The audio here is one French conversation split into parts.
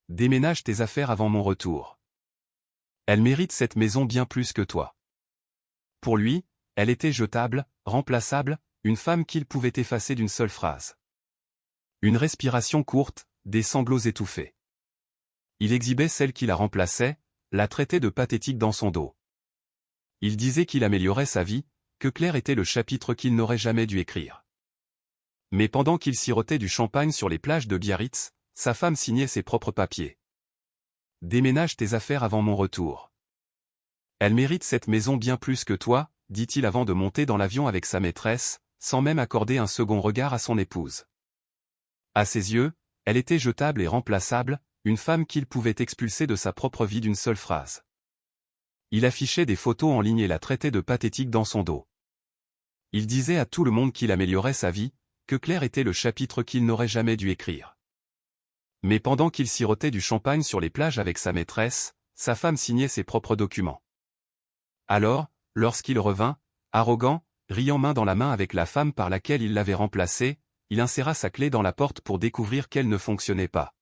déménage tes affaires avant mon retour. Elle mérite cette maison bien plus que toi. Pour lui, elle était jetable, remplaçable, une femme qu'il pouvait effacer d'une seule phrase. Une respiration courte, des sanglots étouffés. Il exhibait celle qui la remplaçait, la traitait de pathétique dans son dos. Il disait qu'il améliorait sa vie, que Claire était le chapitre qu'il n'aurait jamais dû écrire. Mais pendant qu'il sirotait du champagne sur les plages de Biarritz, sa femme signait ses propres papiers. Déménage tes affaires avant mon retour. Elle mérite cette maison bien plus que toi, dit-il avant de monter dans l'avion avec sa maîtresse, sans même accorder un second regard à son épouse. À ses yeux, elle était jetable et remplaçable, une femme qu'il pouvait expulser de sa propre vie d'une seule phrase. Il affichait des photos en ligne et la traitait de pathétique dans son dos. Il disait à tout le monde qu'il améliorait sa vie, que Claire était le chapitre qu'il n'aurait jamais dû écrire. Mais pendant qu'il sirotait du champagne sur les plages avec sa maîtresse, sa femme signait ses propres documents. Alors, lorsqu'il revint, arrogant, riant main dans la main avec la femme par laquelle il l'avait remplacée, il inséra sa clé dans la porte pour découvrir qu'elle ne fonctionnait pas.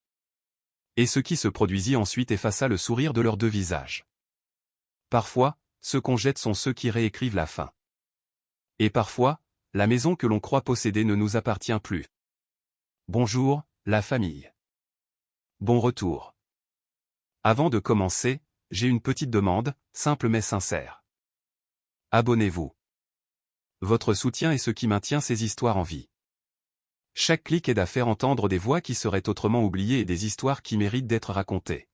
Et ce qui se produisit ensuite effaça le sourire de leurs deux visages. Parfois, ceux qu'on jette sont ceux qui réécrivent la fin. Et parfois, la maison que l'on croit posséder ne nous appartient plus. Bonjour, la famille. Bon retour. Avant de commencer, j'ai une petite demande, simple mais sincère. Abonnez-vous. Votre soutien est ce qui maintient ces histoires en vie. Chaque clic aide à faire entendre des voix qui seraient autrement oubliées et des histoires qui méritent d'être racontées.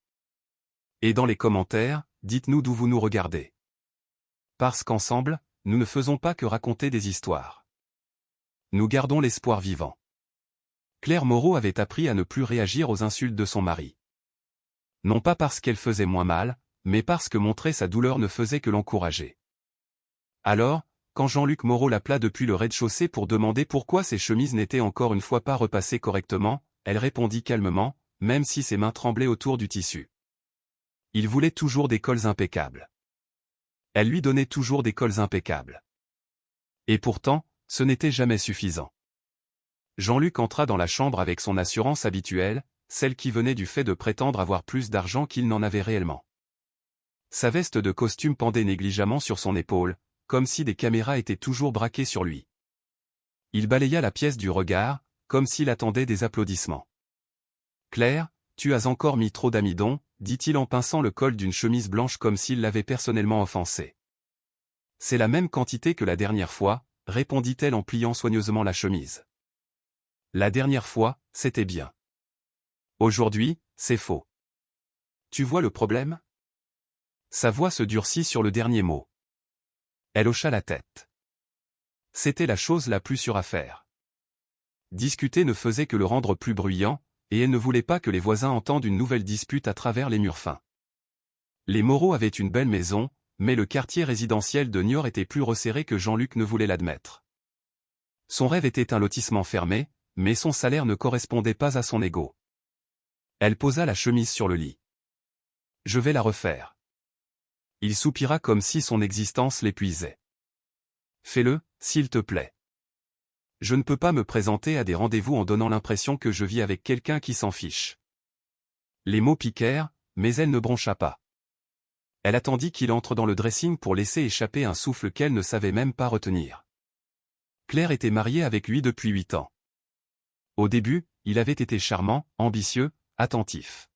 Et dans les commentaires, dites-nous d'où vous nous regardez. Parce qu'ensemble, nous ne faisons pas que raconter des histoires. Nous gardons l'espoir vivant. Claire Moreau avait appris à ne plus réagir aux insultes de son mari. Non pas parce qu'elle faisait moins mal, mais parce que montrer sa douleur ne faisait que l'encourager. Alors, quand Jean-Luc Moreau l'appela depuis le rez-de-chaussée pour demander pourquoi ses chemises n'étaient encore une fois pas repassées correctement, elle répondit calmement, même si ses mains tremblaient autour du tissu. Il voulait toujours des cols impeccables. Elle lui donnait toujours des cols impeccables. Et pourtant, ce n'était jamais suffisant. Jean-Luc entra dans la chambre avec son assurance habituelle, celle qui venait du fait de prétendre avoir plus d'argent qu'il n'en avait réellement. Sa veste de costume pendait négligemment sur son épaule, comme si des caméras étaient toujours braquées sur lui. Il balaya la pièce du regard, comme s'il attendait des applaudissements. « Claire, tu as encore mis trop d'amidon », dit-il en pinçant le col d'une chemise blanche comme s'il l'avait personnellement offensée. « C'est la même quantité que la dernière fois », répondit-elle en pliant soigneusement la chemise. La dernière fois, c'était bien. Aujourd'hui, c'est faux. Tu vois le problème ? Sa voix se durcit sur le dernier mot. Elle hocha la tête. C'était la chose la plus sûre à faire. Discuter ne faisait que le rendre plus bruyant, et elle ne voulait pas que les voisins entendent une nouvelle dispute à travers les murs fins. Les Moreau avaient une belle maison, mais le quartier résidentiel de Niort était plus resserré que Jean-Luc ne voulait l'admettre. Son rêve était un lotissement fermé, mais son salaire ne correspondait pas à son ego. Elle posa la chemise sur le lit. « Je vais la refaire. » Il soupira comme si son existence l'épuisait. « Fais-le, s'il te plaît. Je ne peux pas me présenter à des rendez-vous en donnant l'impression que je vis avec quelqu'un qui s'en fiche. » Les mots piquèrent, mais elle ne broncha pas. Elle attendit qu'il entre dans le dressing pour laisser échapper un souffle qu'elle ne savait même pas retenir. Claire était mariée avec lui depuis 8 ans. Au début, il avait été charmant, ambitieux, attentif.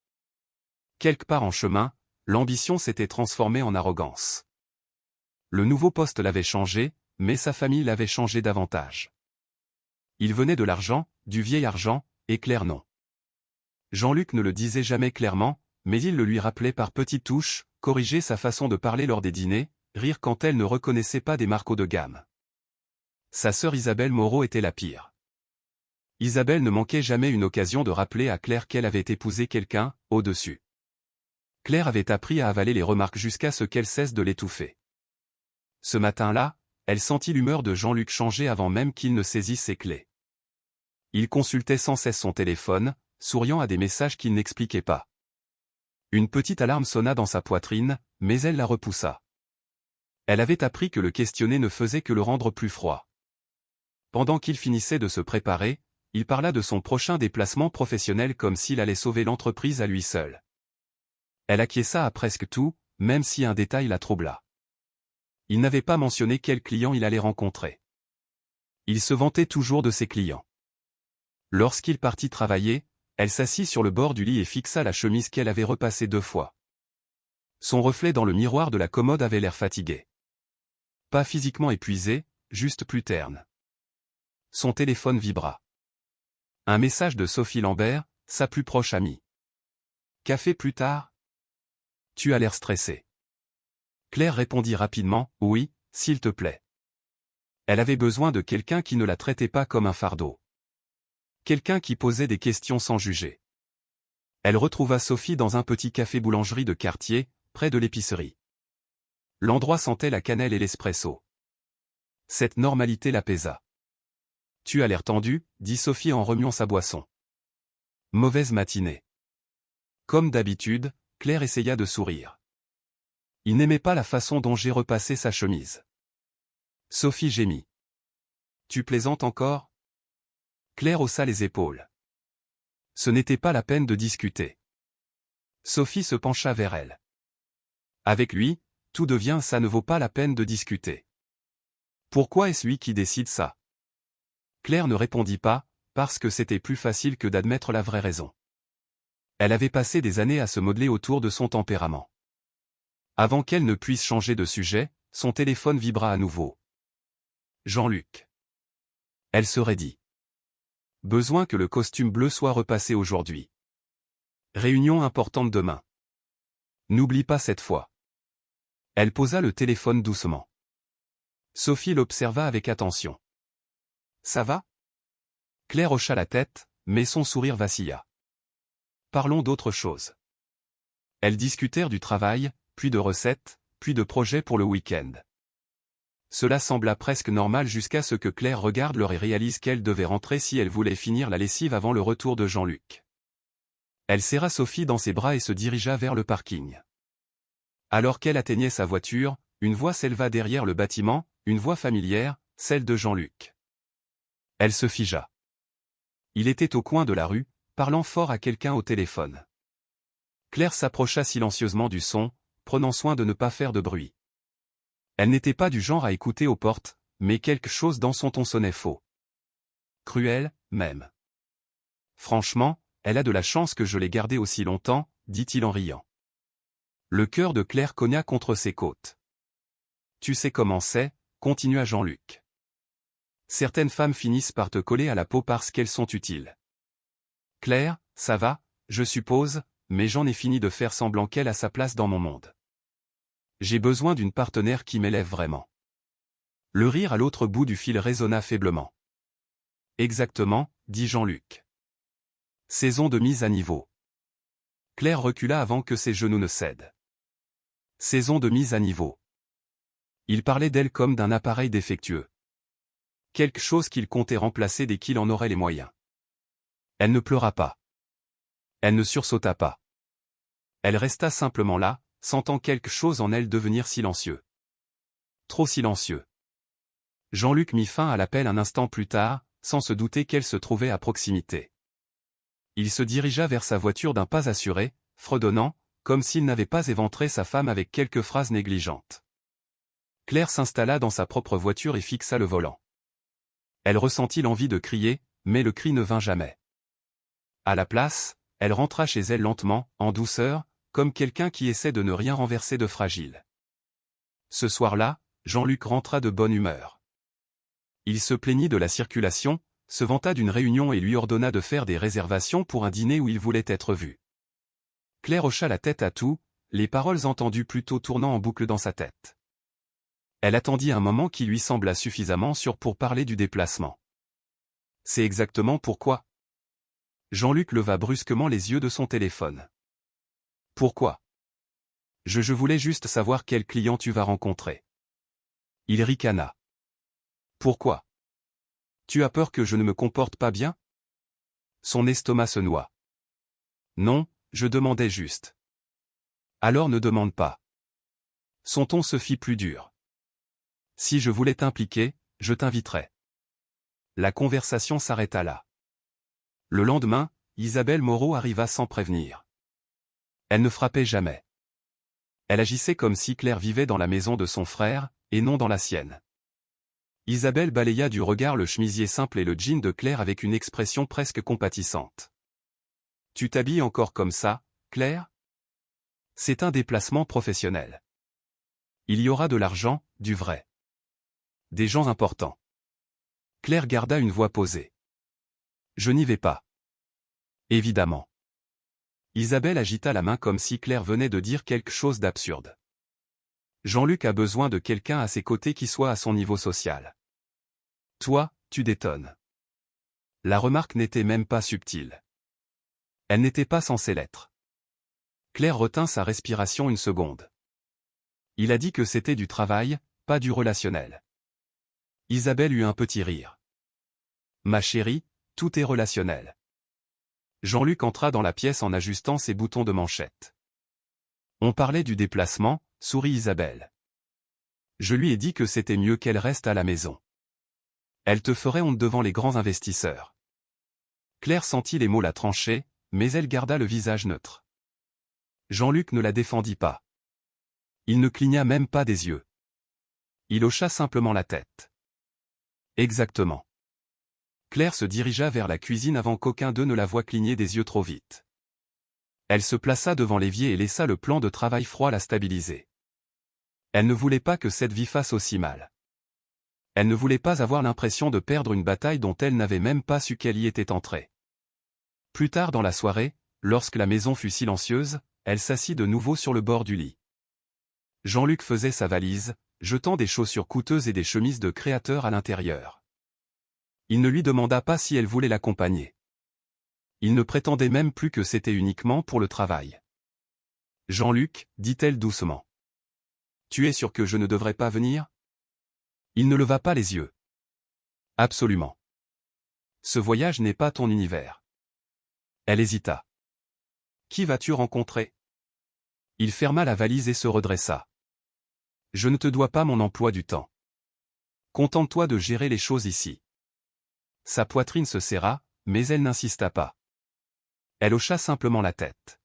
Quelque part en chemin, l'ambition s'était transformée en arrogance. Le nouveau poste l'avait changé, mais sa famille l'avait changé davantage. Il venait de l'argent, du vieil argent, et Claire non. Jean-Luc ne le disait jamais clairement, mais il le lui rappelait par petites touches, corriger sa façon de parler lors des dîners, rire quand elle ne reconnaissait pas des marques haut de gamme. Sa sœur Isabelle Moreau était la pire. Isabelle ne manquait jamais une occasion de rappeler à Claire qu'elle avait épousé quelqu'un, au-dessus. Claire avait appris à avaler les remarques jusqu'à ce qu'elle cesse de l'étouffer. Ce matin-là, elle sentit l'humeur de Jean-Luc changer avant même qu'il ne saisisse ses clés. Il consultait sans cesse son téléphone, souriant à des messages qu'il n'expliquait pas. Une petite alarme sonna dans sa poitrine, mais elle la repoussa. Elle avait appris que le questionner ne faisait que le rendre plus froid. Pendant qu'il finissait de se préparer, il parla de son prochain déplacement professionnel comme s'il allait sauver l'entreprise à lui seul. Elle acquiesça à presque tout, même si un détail la troubla. Il n'avait pas mentionné quel client il allait rencontrer. Il se vantait toujours de ses clients. Lorsqu'il partit travailler, elle s'assit sur le bord du lit et fixa la chemise qu'elle avait repassée 2 fois. Son reflet dans le miroir de la commode avait l'air fatigué. Pas physiquement épuisé, juste plus terne. Son téléphone vibra. Un message de Sophie Lambert, sa plus proche amie. Café plus tard? Tu as l'air stressé. Claire répondit rapidement, oui, s'il te plaît. Elle avait besoin de quelqu'un qui ne la traitait pas comme un fardeau. Quelqu'un qui posait des questions sans juger. Elle retrouva Sophie dans un petit café-boulangerie de quartier, près de l'épicerie. L'endroit sentait la cannelle et l'espresso. Cette normalité l'apaisa. Tu as l'air tendu, dit Sophie en remuant sa boisson. Mauvaise matinée. Comme d'habitude, Claire essaya de sourire. Il n'aimait pas la façon dont j'ai repassé sa chemise. Sophie gémit. Tu plaisantes encore? Claire haussa les épaules. Ce n'était pas la peine de discuter. Sophie se pencha vers elle. Avec lui, tout devient ça ne vaut pas la peine de discuter. Pourquoi est-ce lui qui décide ça? Claire ne répondit pas, parce que c'était plus facile que d'admettre la vraie raison. Elle avait passé des années à se modeler autour de son tempérament. Avant qu'elle ne puisse changer de sujet, son téléphone vibra à nouveau. Jean-Luc. Elle se raidit. Besoin que le costume bleu soit repassé aujourd'hui. Réunion importante demain. N'oublie pas cette fois. Elle posa le téléphone doucement. Sophie l'observa avec attention. Ça va? Claire hocha la tête, mais son sourire vacilla. Parlons d'autre chose. Elles discutèrent du travail, puis de recettes, puis de projets pour le week-end. Cela sembla presque normal jusqu'à ce que Claire regarde l'heure et réalise qu'elle devait rentrer si elle voulait finir la lessive avant le retour de Jean-Luc. Elle serra Sophie dans ses bras et se dirigea vers le parking. Alors qu'elle atteignait sa voiture, une voix s'éleva derrière le bâtiment, une voix familière, celle de Jean-Luc. Elle se figea. Il était au coin de la rue, parlant fort à quelqu'un au téléphone. Claire s'approcha silencieusement du son, prenant soin de ne pas faire de bruit. Elle n'était pas du genre à écouter aux portes, mais quelque chose dans son ton sonnait faux. Cruel, même. Franchement, elle a de la chance que je l'ai gardée aussi longtemps, dit-il en riant. Le cœur de Claire cogna contre ses côtes. Tu sais comment c'est, continua Jean-Luc. Certaines femmes finissent par te coller à la peau parce qu'elles sont utiles. Claire, ça va, je suppose, mais j'en ai fini de faire semblant qu'elle a sa place dans mon monde. J'ai besoin d'une partenaire qui m'élève vraiment. Le rire à l'autre bout du fil résonna faiblement. Exactement, dit Jean-Luc. Saison de mise à niveau. Claire recula avant que ses genoux ne cèdent. Saison de mise à niveau. Il parlait d'elle comme d'un appareil défectueux. Quelque chose qu'il comptait remplacer dès qu'il en aurait les moyens. Elle ne pleura pas. Elle ne sursauta pas. Elle resta simplement là, sentant quelque chose en elle devenir silencieux. Trop silencieux. Jean-Luc mit fin à l'appel un instant plus tard, sans se douter qu'elle se trouvait à proximité. Il se dirigea vers sa voiture d'un pas assuré, fredonnant, comme s'il n'avait pas éventré sa femme avec quelques phrases négligentes. Claire s'installa dans sa propre voiture et fixa le volant. Elle ressentit l'envie de crier, mais le cri ne vint jamais. À la place, elle rentra chez elle lentement, en douceur, comme quelqu'un qui essaie de ne rien renverser de fragile. Ce soir-là, Jean-Luc rentra de bonne humeur. Il se plaignit de la circulation, se vanta d'une réunion et lui ordonna de faire des réservations pour un dîner où il voulait être vu. Claire hocha la tête à tout, les paroles entendues plutôt tournant en boucle dans sa tête. Elle attendit un moment qui lui sembla suffisamment sûr pour parler du déplacement. C'est exactement pourquoi. Jean-Luc leva brusquement les yeux de son téléphone. Pourquoi? Je voulais juste savoir quel client tu vas rencontrer. Il ricana. Pourquoi? Tu as peur que je ne me comporte pas bien? Son estomac se noua. Non, je demandais juste. Alors ne demande pas. Son ton se fit plus dur. Si je voulais t'impliquer, je t'inviterais. La conversation s'arrêta là. Le lendemain, Isabelle Moreau arriva sans prévenir. Elle ne frappait jamais. Elle agissait comme si Claire vivait dans la maison de son frère, et non dans la sienne. Isabelle balaya du regard le chemisier simple et le jean de Claire avec une expression presque compatissante. « Tu t'habilles encore comme ça, Claire ? C'est un déplacement professionnel. Il y aura de l'argent, du vrai. Des gens importants. » Claire garda une voix posée. « Je n'y vais pas. » Évidemment. Isabelle agita la main comme si Claire venait de dire quelque chose d'absurde. Jean-Luc a besoin de quelqu'un à ses côtés qui soit à son niveau social. Toi, tu détonnes. La remarque n'était même pas subtile. Elle n'était pas censée l'être. Claire retint sa respiration une seconde. Il a dit que c'était du travail, pas du relationnel. Isabelle eut un petit rire. Ma chérie, tout est relationnel. Jean-Luc entra dans la pièce en ajustant ses boutons de manchette. On parlait du déplacement, sourit Isabelle. Je lui ai dit que c'était mieux qu'elle reste à la maison. Elle te ferait honte devant les grands investisseurs. Claire sentit les mots la trancher, mais elle garda le visage neutre. Jean-Luc ne la défendit pas. Il ne cligna même pas des yeux. Il hocha simplement la tête. Exactement. Claire se dirigea vers la cuisine avant qu'aucun d'eux ne la voie cligner des yeux trop vite. Elle se plaça devant l'évier et laissa le plan de travail froid la stabiliser. Elle ne voulait pas que cette vie fasse aussi mal. Elle ne voulait pas avoir l'impression de perdre une bataille dont elle n'avait même pas su qu'elle y était entrée. Plus tard dans la soirée, lorsque la maison fut silencieuse, elle s'assit de nouveau sur le bord du lit. Jean-Luc faisait sa valise, jetant des chaussures coûteuses et des chemises de créateur à l'intérieur. Il ne lui demanda pas si elle voulait l'accompagner. Il ne prétendait même plus que c'était uniquement pour le travail. « Jean-Luc, dit-elle doucement. Tu es sûr que je ne devrais pas venir ? » Il ne leva pas les yeux. « Absolument. Ce voyage n'est pas ton univers. » Elle hésita. « Qui vas-tu rencontrer ? » Il ferma la valise et se redressa. « Je ne te dois pas mon emploi du temps. Contente-toi de gérer les choses ici. » Sa poitrine se serra, mais elle n'insista pas. Elle hocha simplement la tête.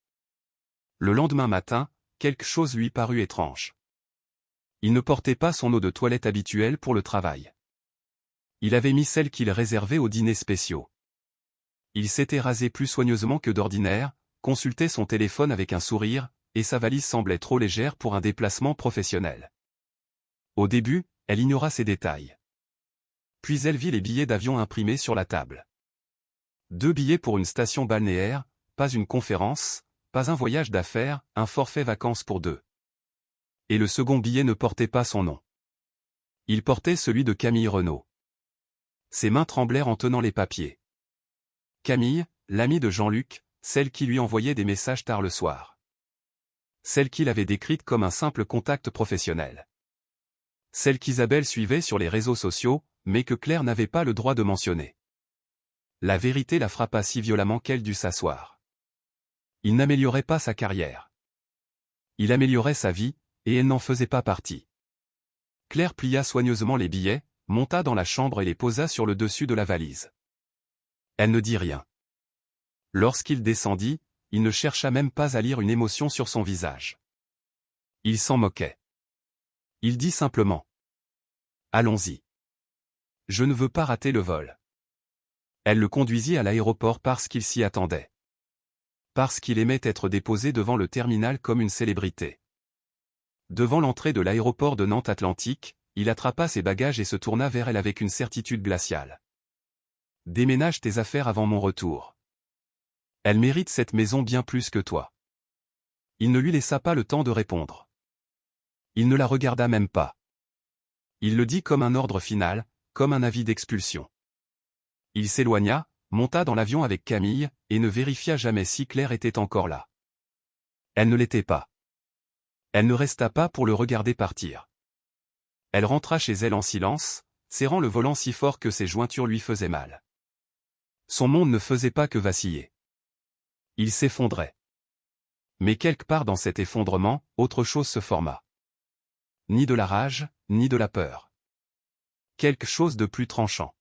Le lendemain matin, quelque chose lui parut étrange. Il ne portait pas son eau de toilette habituelle pour le travail. Il avait mis celle qu'il réservait aux dîners spéciaux. Il s'était rasé plus soigneusement que d'ordinaire, consultait son téléphone avec un sourire, et sa valise semblait trop légère pour un déplacement professionnel. Au début, elle ignora ces détails. Puis elle vit les billets d'avion imprimés sur la table. 2 billets pour une station balnéaire, pas une conférence, pas un voyage d'affaires, un forfait vacances pour 2. Et le second billet ne portait pas son nom. Il portait celui de Camille Renaud. Ses mains tremblèrent en tenant les papiers. Camille, l'amie de Jean-Luc, celle qui lui envoyait des messages tard le soir. Celle qu'il avait décrite comme un simple contact professionnel. Celle qu'Isabelle suivait sur les réseaux sociaux, mais que Claire n'avait pas le droit de mentionner. La vérité la frappa si violemment qu'elle dut s'asseoir. Il n'améliorait pas sa carrière. Il améliorait sa vie, et elle n'en faisait pas partie. Claire plia soigneusement les billets, monta dans la chambre et les posa sur le dessus de la valise. Elle ne dit rien. Lorsqu'il descendit, il ne chercha même pas à lire une émotion sur son visage. Il s'en moquait. Il dit simplement. « Allons-y. Je ne veux pas rater le vol. » Elle le conduisit à l'aéroport parce qu'il s'y attendait. Parce qu'il aimait être déposé devant le terminal comme une célébrité. Devant l'entrée de l'aéroport de Nantes Atlantique, il attrapa ses bagages et se tourna vers elle avec une certitude glaciale. « Déménage tes affaires avant mon retour. Elle mérite cette maison bien plus que toi. » Il ne lui laissa pas le temps de répondre. Il ne la regarda même pas. Il le dit comme un ordre final, comme un avis d'expulsion. Il s'éloigna, monta dans l'avion avec Camille, et ne vérifia jamais si Claire était encore là. Elle ne l'était pas. Elle ne resta pas pour le regarder partir. Elle rentra chez elle en silence, serrant le volant si fort que ses jointures lui faisaient mal. Son monde ne faisait pas que vaciller. Il s'effondrait. Mais quelque part dans cet effondrement, autre chose se forma. Ni de la rage, ni de la peur. Quelque chose de plus tranchant.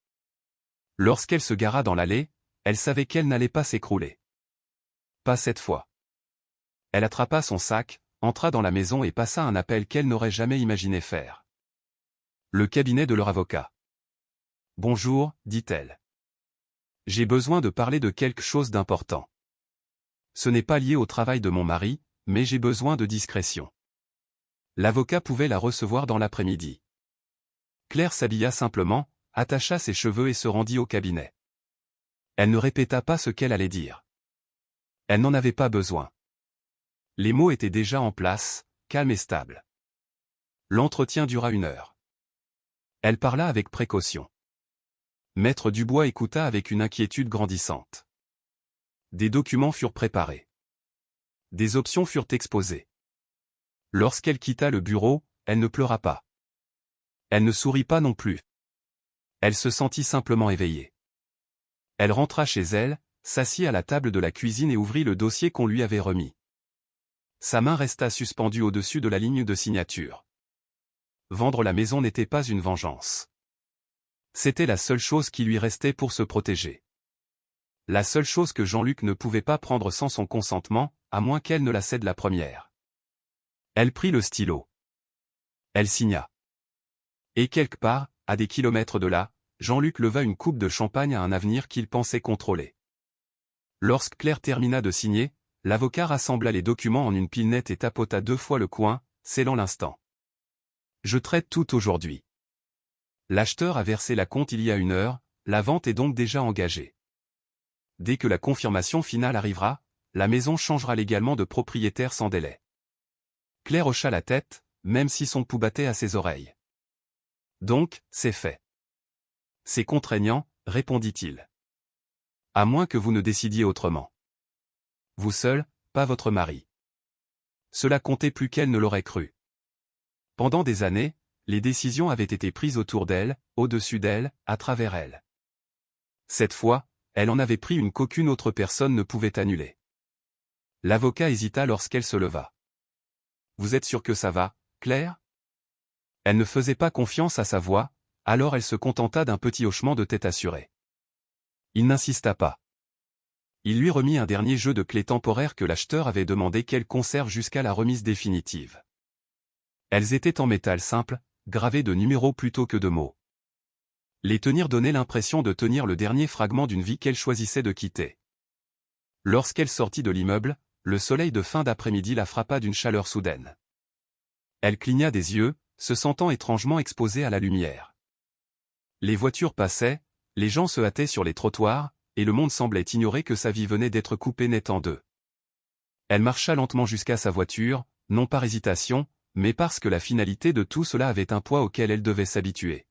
Lorsqu'elle se gara dans l'allée, elle savait qu'elle n'allait pas s'écrouler. Pas cette fois. Elle attrapa son sac, entra dans la maison et passa un appel qu'elle n'aurait jamais imaginé faire. Le cabinet de leur avocat. « Bonjour, dit-elle. J'ai besoin de parler de quelque chose d'important. Ce n'est pas lié au travail de mon mari, mais j'ai besoin de discrétion. » L'avocat pouvait la recevoir dans l'après-midi. Claire s'habilla simplement, attacha ses cheveux et se rendit au cabinet. Elle ne répéta pas ce qu'elle allait dire. Elle n'en avait pas besoin. Les mots étaient déjà en place, calmes et stables. L'entretien dura 1 heure. Elle parla avec précaution. Maître Dubois écouta avec une inquiétude grandissante. Des documents furent préparés. Des options furent exposées. Lorsqu'elle quitta le bureau, elle ne pleura pas. Elle ne sourit pas non plus. Elle se sentit simplement éveillée. Elle rentra chez elle, s'assit à la table de la cuisine et ouvrit le dossier qu'on lui avait remis. Sa main resta suspendue au-dessus de la ligne de signature. Vendre la maison n'était pas une vengeance. C'était la seule chose qui lui restait pour se protéger. La seule chose que Jean-Luc ne pouvait pas prendre sans son consentement, à moins qu'elle ne la cède la première. Elle prit le stylo. Elle signa. Et quelque part, à des kilomètres de là, Jean-Luc leva une coupe de champagne à un avenir qu'il pensait contrôler. Lorsque Claire termina de signer, l'avocat rassembla les documents en une pile nette et tapota 2 fois le coin, scellant l'instant. « Je traite tout aujourd'hui. L'acheteur a versé la compte il y a 1 heure, la vente est donc déjà engagée. Dès que la confirmation finale arrivera, la maison changera légalement de propriétaire sans délai. » Claire hocha la tête, même si son pouls battait à ses oreilles. « Donc, c'est fait. »« C'est contraignant, répondit-il. À moins que vous ne décidiez autrement. Vous seul, pas votre mari. » Cela comptait plus qu'elle ne l'aurait cru. Pendant des années, les décisions avaient été prises autour d'elle, au-dessus d'elle, à travers elle. Cette fois, elle en avait pris une qu'aucune autre personne ne pouvait annuler. L'avocat hésita lorsqu'elle se leva. « Vous êtes sûre que ça va, Claire ?» Elle ne faisait pas confiance à sa voix, alors elle se contenta d'un petit hochement de tête assuré. Il n'insista pas. Il lui remit un dernier jeu de clés temporaires que l'acheteur avait demandé qu'elle conserve jusqu'à la remise définitive. Elles étaient en métal simple, gravées de numéros plutôt que de mots. Les tenir donnait l'impression de tenir le dernier fragment d'une vie qu'elle choisissait de quitter. Lorsqu'elle sortit de l'immeuble, le soleil de fin d'après-midi la frappa d'une chaleur soudaine. Elle cligna des yeux, se sentant étrangement exposée à la lumière. Les voitures passaient, les gens se hâtaient sur les trottoirs, et le monde semblait ignorer que sa vie venait d'être coupée net en deux. Elle marcha lentement jusqu'à sa voiture, non par hésitation, mais parce que la finalité de tout cela avait un poids auquel elle devait s'habituer.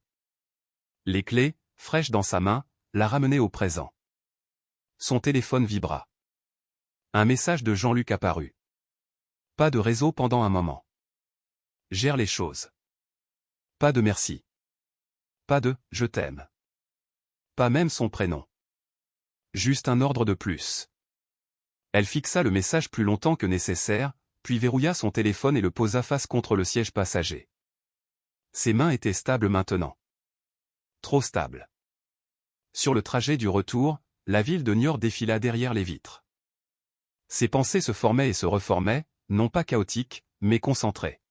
Les clés, fraîches dans sa main, la ramenaient au présent. Son téléphone vibra. Un message de Jean-Luc apparut. Pas de réseau pendant un moment. Gère les choses. Pas de merci. Pas de « je t'aime ». Pas même son prénom. Juste un ordre de plus. Elle fixa le message plus longtemps que nécessaire, puis verrouilla son téléphone et le posa face contre le siège passager. Ses mains étaient stables maintenant. Trop stables. Sur le trajet du retour, la ville de Niort défila derrière les vitres. Ses pensées se formaient et se reformaient, non pas chaotiques, mais concentrées.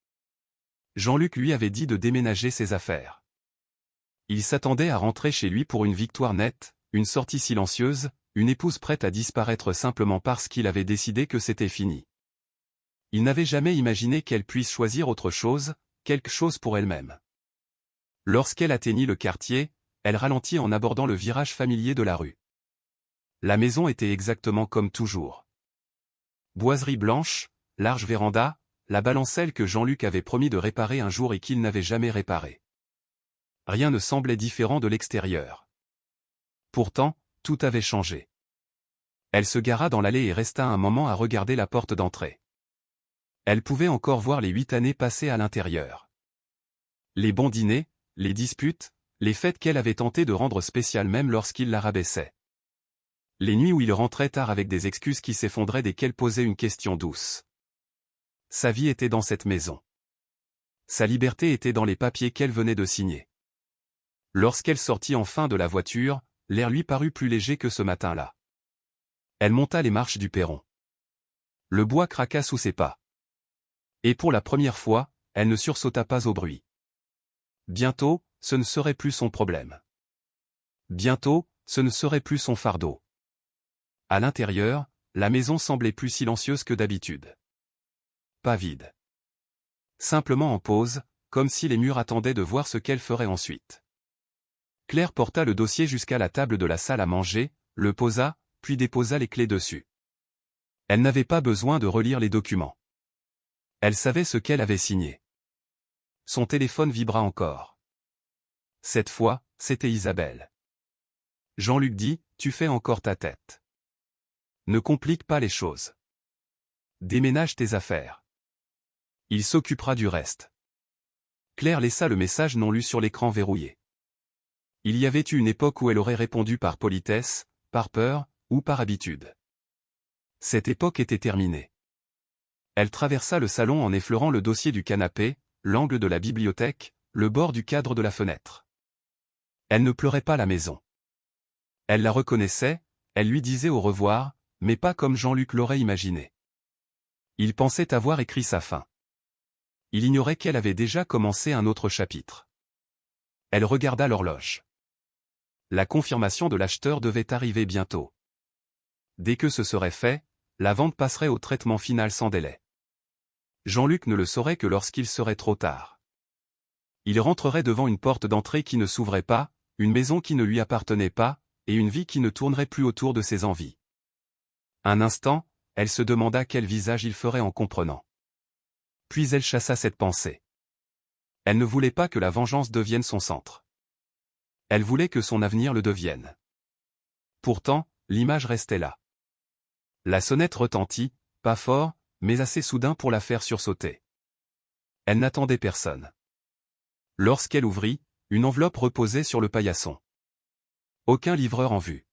Jean-Luc lui avait dit de déménager ses affaires. Il s'attendait à rentrer chez lui pour une victoire nette, une sortie silencieuse, une épouse prête à disparaître simplement parce qu'il avait décidé que c'était fini. Il n'avait jamais imaginé qu'elle puisse choisir autre chose, quelque chose pour elle-même. Lorsqu'elle atteignit le quartier, elle ralentit en abordant le virage familier de la rue. La maison était exactement comme toujours. Boiserie blanche, large véranda, la balancelle que Jean-Luc avait promis de réparer un jour et qu'il n'avait jamais réparée. Rien ne semblait différent de l'extérieur. Pourtant, tout avait changé. Elle se gara dans l'allée et resta un moment à regarder la porte d'entrée. Elle pouvait encore voir les 8 années passées à l'intérieur. Les bons dîners, les disputes, les fêtes qu'elle avait tenté de rendre spéciales même lorsqu'il la rabaissait. Les nuits où il rentrait tard avec des excuses qui s'effondraient dès qu'elle posait une question douce. Sa vie était dans cette maison. Sa liberté était dans les papiers qu'elle venait de signer. Lorsqu'elle sortit enfin de la voiture, l'air lui parut plus léger que ce matin-là. Elle monta les marches du perron. Le bois craqua sous ses pas. Et pour la première fois, elle ne sursauta pas au bruit. Bientôt, ce ne serait plus son problème. Bientôt, ce ne serait plus son fardeau. À l'intérieur, la maison semblait plus silencieuse que d'habitude. Pas vide. Simplement en pause, comme si les murs attendaient de voir ce qu'elle ferait ensuite. Claire porta le dossier jusqu'à la table de la salle à manger, le posa, puis déposa les clés dessus. Elle n'avait pas besoin de relire les documents. Elle savait ce qu'elle avait signé. Son téléphone vibra encore. Cette fois, c'était Isabelle. Jean-Luc dit, « Tu fais encore ta tête. Ne complique pas les choses. Déménage tes affaires. Il s'occupera du reste. » Claire laissa le message non lu sur l'écran verrouillé. Il y avait eu une époque où elle aurait répondu par politesse, par peur, ou par habitude. Cette époque était terminée. Elle traversa le salon en effleurant le dossier du canapé, l'angle de la bibliothèque, le bord du cadre de la fenêtre. Elle ne pleurait pas la maison. Elle la reconnaissait, elle lui disait au revoir, mais pas comme Jean-Luc l'aurait imaginé. Il pensait avoir écrit sa fin. Il ignorait qu'elle avait déjà commencé un autre chapitre. Elle regarda l'horloge. La confirmation de l'acheteur devait arriver bientôt. Dès que ce serait fait, la vente passerait au traitement final sans délai. Jean-Luc ne le saurait que lorsqu'il serait trop tard. Il rentrerait devant une porte d'entrée qui ne s'ouvrait pas, une maison qui ne lui appartenait pas, et une vie qui ne tournerait plus autour de ses envies. Un instant, elle se demanda quel visage il ferait en comprenant. Puis elle chassa cette pensée. Elle ne voulait pas que la vengeance devienne son centre. Elle voulait que son avenir le devienne. Pourtant, l'image restait là. La sonnette retentit, pas fort, mais assez soudain pour la faire sursauter. Elle n'attendait personne. Lorsqu'elle ouvrit, une enveloppe reposait sur le paillasson. Aucun livreur en vue.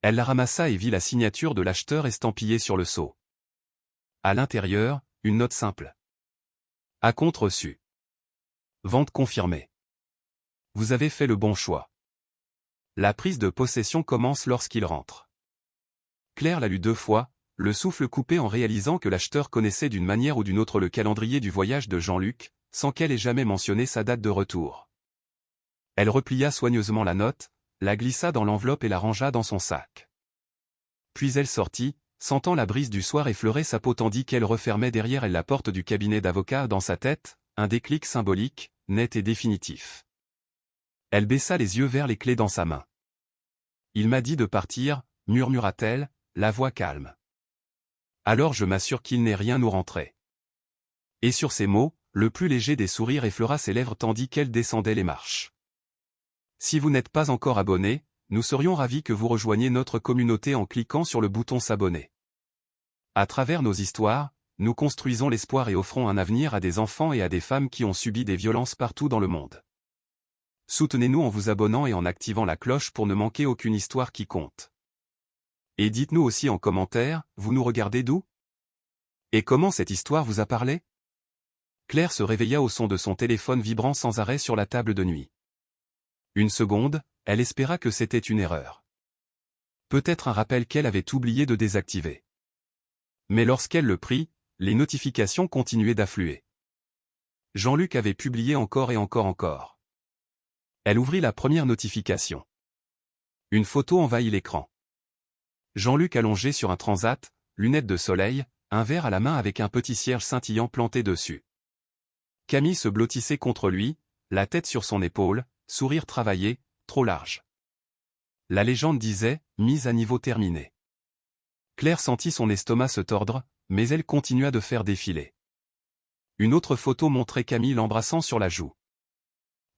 Elle la ramassa et vit la signature de l'acheteur estampillée sur le sceau. À l'intérieur, une note simple. Acompte reçu. Vente confirmée. Vous avez fait le bon choix. La prise de possession commence lorsqu'il rentre. Claire la lut 2 fois, le souffle coupé en réalisant que l'acheteur connaissait d'une manière ou d'une autre le calendrier du voyage de Jean-Luc, sans qu'elle ait jamais mentionné sa date de retour. Elle replia soigneusement la note, la glissa dans l'enveloppe et la rangea dans son sac. Puis elle sortit, sentant la brise du soir effleurer sa peau tandis qu'elle refermait derrière elle la porte du cabinet d'avocat. Dans sa tête, un déclic symbolique, net et définitif. Elle baissa les yeux vers les clés dans sa main. Il m'a dit de partir, murmura-t-elle, la voix calme. Alors je m'assure qu'il n'ait rien nous rentrer. Et sur ces mots, le plus léger des sourires effleura ses lèvres tandis qu'elle descendait les marches. Si vous n'êtes pas encore abonné, nous serions ravis que vous rejoigniez notre communauté en cliquant sur le bouton s'abonner. À travers nos histoires, nous construisons l'espoir et offrons un avenir à des enfants et à des femmes qui ont subi des violences partout dans le monde. Soutenez-nous en vous abonnant et en activant la cloche pour ne manquer aucune histoire qui compte. Et dites-nous aussi en commentaire, vous nous regardez d'où? Et comment cette histoire vous a parlé? Claire se réveilla au son de son téléphone vibrant sans arrêt sur la table de nuit. Une seconde, elle espéra que c'était une erreur. Peut-être un rappel qu'elle avait oublié de désactiver. Mais lorsqu'elle le prit, les notifications continuaient d'affluer. Jean-Luc avait publié encore et encore. Elle ouvrit la première notification. Une photo envahit l'écran. Jean-Luc allongé sur un transat, lunettes de soleil, un verre à la main avec un petit cierge scintillant planté dessus. Camille se blottissait contre lui, la tête sur son épaule, sourire travaillé, trop large. La légende disait, mise à niveau terminé. Claire sentit son estomac se tordre, mais elle continua de faire défiler. Une autre photo montrait Camille l'embrassant sur la joue.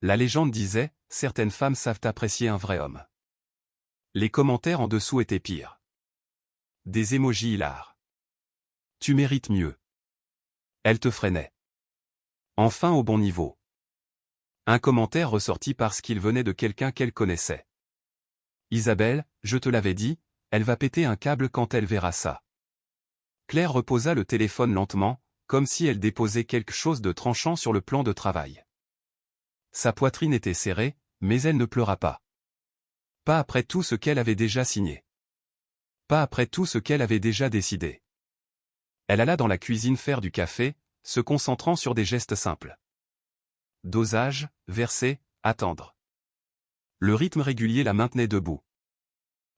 La légende disait, certaines femmes savent apprécier un vrai homme. Les commentaires en dessous étaient pires. Des émojis hilars. Tu mérites mieux. Elle te freinait. Enfin au bon niveau. Un commentaire ressortit parce qu'il venait de quelqu'un qu'elle connaissait. Isabelle, je te l'avais dit, elle va péter un câble quand elle verra ça. Claire reposa le téléphone lentement, comme si elle déposait quelque chose de tranchant sur le plan de travail. Sa poitrine était serrée, mais elle ne pleura pas. Pas après tout ce qu'elle avait déjà signé. Pas après tout ce qu'elle avait déjà décidé. Elle alla dans la cuisine faire du café, se concentrant sur des gestes simples. Dosage, verser, attendre. Le rythme régulier la maintenait debout.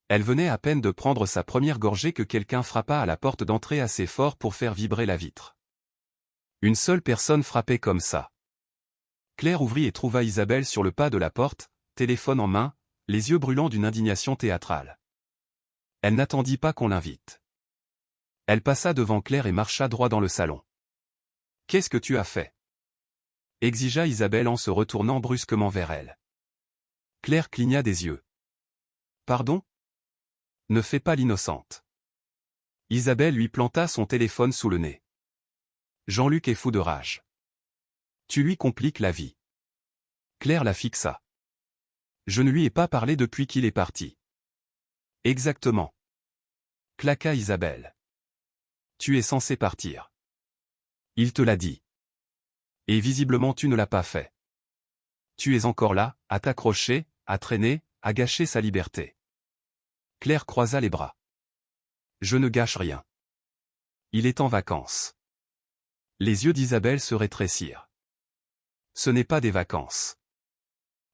Elle venait à peine de prendre sa première gorgée que quelqu'un frappa à la porte d'entrée assez fort pour faire vibrer la vitre. Une seule personne frappait comme ça. Claire ouvrit et trouva Isabelle sur le pas de la porte, téléphone en main, les yeux brûlants d'une indignation théâtrale. Elle n'attendit pas qu'on l'invite. Elle passa devant Claire et marcha droit dans le salon. « Qu'est-ce que tu as fait ?» exigea Isabelle en se retournant brusquement vers elle. Claire cligna des yeux. « Pardon ? Ne fais pas l'innocente. » Isabelle lui planta son téléphone sous le nez. Jean-Luc est fou de rage. Tu lui compliques la vie. Claire la fixa. Je ne lui ai pas parlé depuis qu'il est parti. Exactement. Claqua Isabelle. Tu es censé partir. Il te l'a dit. Et visiblement tu ne l'as pas fait. Tu es encore là, à t'accrocher, à traîner, à gâcher sa liberté. Claire croisa les bras. Je ne gâche rien. Il est en vacances. Les yeux d'Isabelle se rétrécirent. Ce n'est pas des vacances.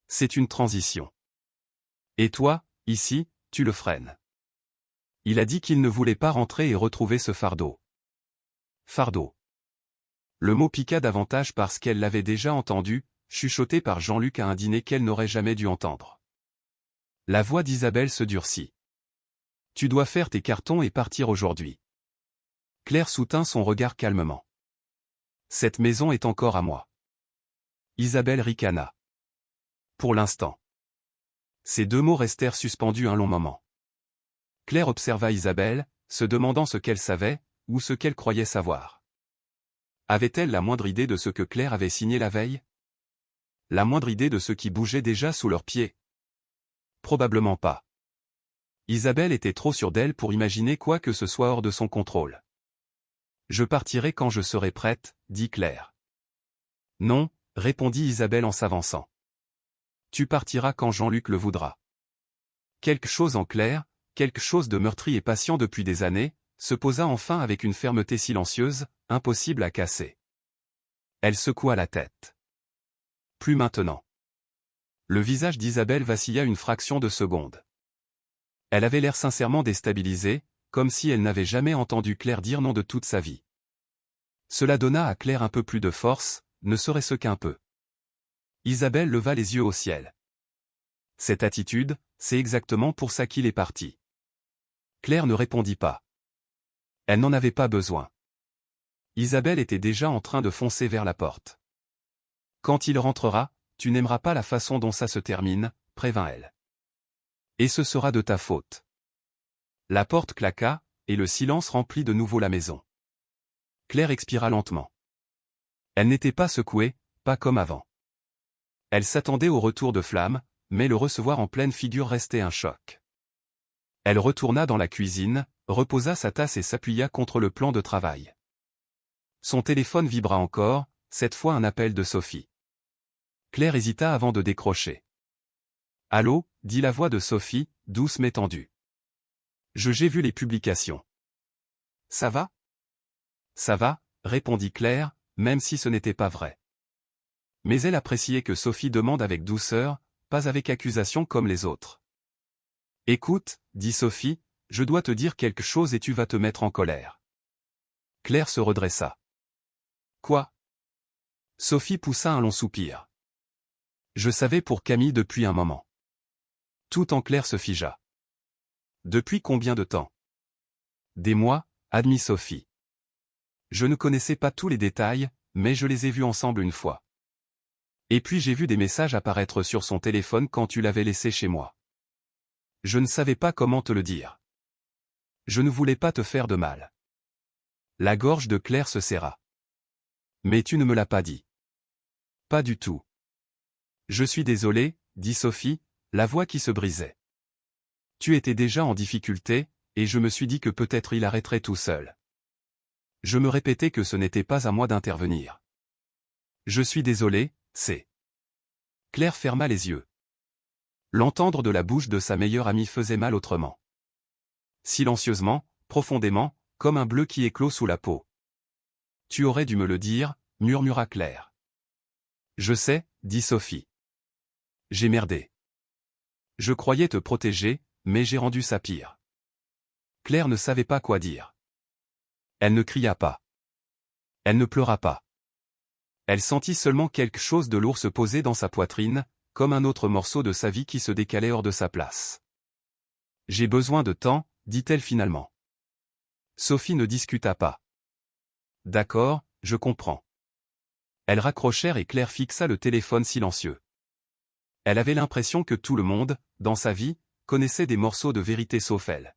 C'est une transition. Et toi, ici, tu le freines. Il a dit qu'il ne voulait pas rentrer et retrouver ce fardeau. Fardeau. Le mot piqua davantage parce qu'elle l'avait déjà entendu, chuchoté par Jean-Luc à un dîner qu'elle n'aurait jamais dû entendre. La voix d'Isabelle se durcit. Tu dois faire tes cartons et partir aujourd'hui. Claire soutint son regard calmement. Cette maison est encore à moi. Isabelle ricana. Pour l'instant. Ces deux mots restèrent suspendus un long moment. Claire observa Isabelle, se demandant ce qu'elle savait, ou ce qu'elle croyait savoir. Avait-elle la moindre idée de ce que Claire avait signé la veille? La moindre idée de ce qui bougeait déjà sous leurs pieds? Probablement pas. Isabelle était trop sûre d'elle pour imaginer quoi que ce soit hors de son contrôle. Je partirai quand je serai prête, dit Claire. Non, répondit Isabelle en s'avançant. Tu partiras quand Jean-Luc le voudra. Quelque chose en Claire, quelque chose de meurtri et patient depuis des années, se posa enfin avec une fermeté silencieuse, impossible à casser. Elle secoua la tête. Plus maintenant. Le visage d'Isabelle vacilla une fraction de seconde. Elle avait l'air sincèrement déstabilisée, comme si elle n'avait jamais entendu Claire dire non de toute sa vie. Cela donna à Claire un peu plus de force, ne serait-ce qu'un peu. Isabelle leva les yeux au ciel. Cette attitude, c'est exactement pour ça qu'il est parti. Claire ne répondit pas. Elle n'en avait pas besoin. Isabelle était déjà en train de foncer vers la porte. Quand il rentrera, tu n'aimeras pas la façon dont ça se termine, prévint-elle. Et ce sera de ta faute. La porte claqua, et le silence remplit de nouveau la maison. Claire expira lentement. Elle n'était pas secouée, pas comme avant. Elle s'attendait au retour de Flamme, mais le recevoir en pleine figure restait un choc. Elle retourna dans la cuisine, reposa sa tasse et s'appuya contre le plan de travail. Son téléphone vibra encore, cette fois un appel de Sophie. Claire hésita avant de décrocher. « Allô » dit la voix de Sophie, douce mais tendue. « J'ai vu les publications. »« Ça va ?»« Ça va » répondit Claire, même si ce n'était pas vrai. Mais elle appréciait que Sophie demande avec douceur, pas avec accusation comme les autres. « Écoute, dit Sophie, je dois te dire quelque chose et tu vas te mettre en colère. » Claire se redressa. « Quoi ?» Sophie poussa un long soupir. « Je savais pour Camille depuis un moment. » Tout en Claire se figea. « Depuis combien de temps ?»« Des mois, admit Sophie. Je ne connaissais pas tous les détails, mais je les ai vus ensemble une fois. Et puis j'ai vu des messages apparaître sur son téléphone quand tu l'avais laissé chez moi. Je ne savais pas comment te le dire. Je ne voulais pas te faire de mal. » La gorge de Claire se serra. « Mais tu ne me l'as pas dit. »« Pas du tout. »« Je suis désolé, dit Sophie, la voix qui se brisait. Tu étais déjà en difficulté, et je me suis dit que peut-être il arrêterait tout seul. Je me répétais que ce n'était pas à moi d'intervenir. Je suis désolé, c'est... » Claire ferma les yeux. L'entendre de la bouche de sa meilleure amie faisait mal autrement. Silencieusement, profondément, comme un bleu qui éclot sous la peau. « Tu aurais dû me le dire, » murmura Claire. « Je sais, » dit Sophie. « J'ai merdé. Je croyais te protéger, mais j'ai rendu ça pire. » Claire ne savait pas quoi dire. Elle ne cria pas. Elle ne pleura pas. Elle sentit seulement quelque chose de lourd se poser dans sa poitrine, comme un autre morceau de sa vie qui se décalait hors de sa place. « J'ai besoin de temps, » dit-elle finalement. Sophie ne discuta pas. « D'accord, je comprends. » Elles raccrochèrent et Claire fixa le téléphone silencieux. Elle avait l'impression que tout le monde, dans sa vie, connaissait des morceaux de vérité sauf elle.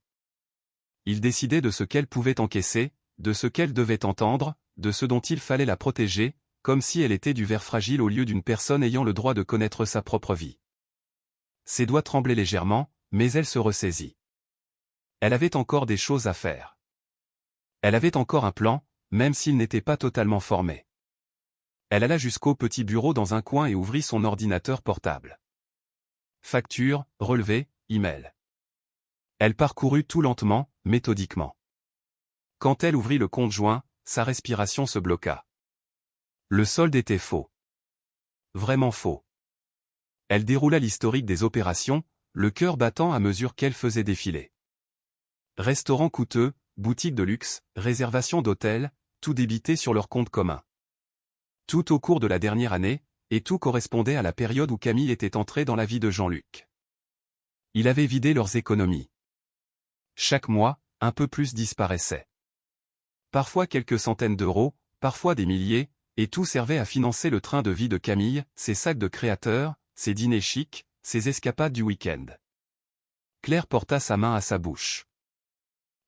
Il décidait de ce qu'elle pouvait encaisser, de ce qu'elle devait entendre, de ce dont il fallait la protéger, comme si elle était du verre fragile au lieu d'une personne ayant le droit de connaître sa propre vie. Ses doigts tremblaient légèrement, mais elle se ressaisit. Elle avait encore des choses à faire. Elle avait encore un plan, même s'il n'était pas totalement formé. Elle alla jusqu'au petit bureau dans un coin et ouvrit son ordinateur portable. Facture, relevé, email. Elle parcourut tout lentement, méthodiquement. Quand elle ouvrit le compte joint, sa respiration se bloqua. Le solde était faux. Vraiment faux. Elle déroula l'historique des opérations, le cœur battant à mesure qu'elle faisait défiler. Restaurants coûteux, boutiques de luxe, réservations d'hôtels, tout débité sur leur compte commun. Tout au cours de la dernière année, et tout correspondait à la période où Camille était entrée dans la vie de Jean-Luc. Il avait vidé leurs économies. Chaque mois, un peu plus disparaissait. Parfois quelques centaines d'euros, parfois des milliers, et tout servait à financer le train de vie de Camille, ses sacs de créateurs, ses dîners chics, ses escapades du week-end. Claire porta sa main à sa bouche.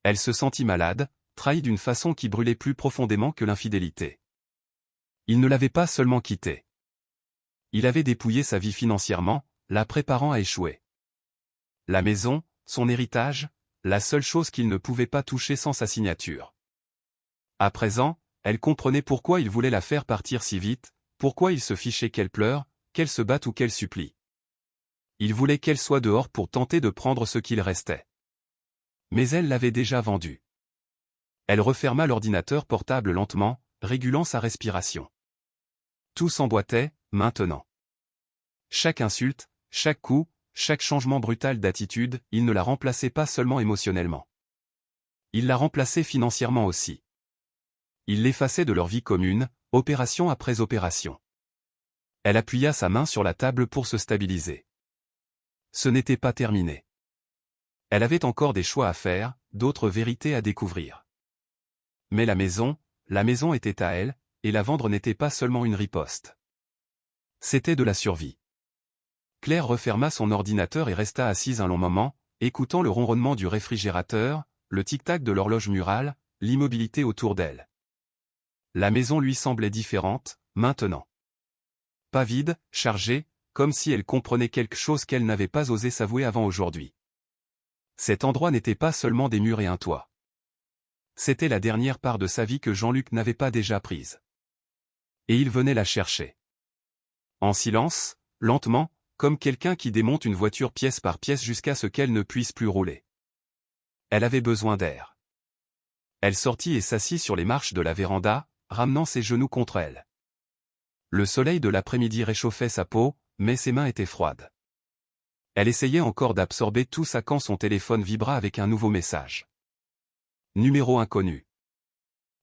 Elle se sentit malade, trahie d'une façon qui brûlait plus profondément que l'infidélité. Il ne l'avait pas seulement quittée. Il avait dépouillé sa vie financièrement, la préparant à échouer. La maison, son héritage, la seule chose qu'il ne pouvait pas toucher sans sa signature. À présent, elle comprenait pourquoi il voulait la faire partir si vite, pourquoi il se fichait qu'elle pleure, qu'elle se batte ou qu'elle supplie. Il voulait qu'elle soit dehors pour tenter de prendre ce qu'il restait. Mais elle l'avait déjà vendu. Elle referma l'ordinateur portable lentement, régulant sa respiration. Tout s'emboîtait, maintenant. Chaque insulte, chaque coup, chaque changement brutal d'attitude, il ne la remplaçait pas seulement émotionnellement. Il la remplaçait financièrement aussi. Il l'effaçait de leur vie commune, opération après opération. Elle appuya sa main sur la table pour se stabiliser. Ce n'était pas terminé. Elle avait encore des choix à faire, d'autres vérités à découvrir. Mais la maison était à elle, et la vendre n'était pas seulement une riposte. C'était de la survie. Claire referma son ordinateur et resta assise un long moment, écoutant le ronronnement du réfrigérateur, le tic-tac de l'horloge murale, l'immobilité autour d'elle. La maison lui semblait différente, maintenant. Pas vide, chargée, comme si elle comprenait quelque chose qu'elle n'avait pas osé s'avouer avant aujourd'hui. Cet endroit n'était pas seulement des murs et un toit. C'était la dernière part de sa vie que Jean-Luc n'avait pas déjà prise. Et il venait la chercher. En silence, lentement, comme quelqu'un qui démonte une voiture pièce par pièce jusqu'à ce qu'elle ne puisse plus rouler. Elle avait besoin d'air. Elle sortit et s'assit sur les marches de la véranda, ramenant ses genoux contre elle. Le soleil de l'après-midi réchauffait sa peau, mais ses mains étaient froides. Elle essayait encore d'absorber tout ça quand son téléphone vibra avec un nouveau message. Numéro inconnu.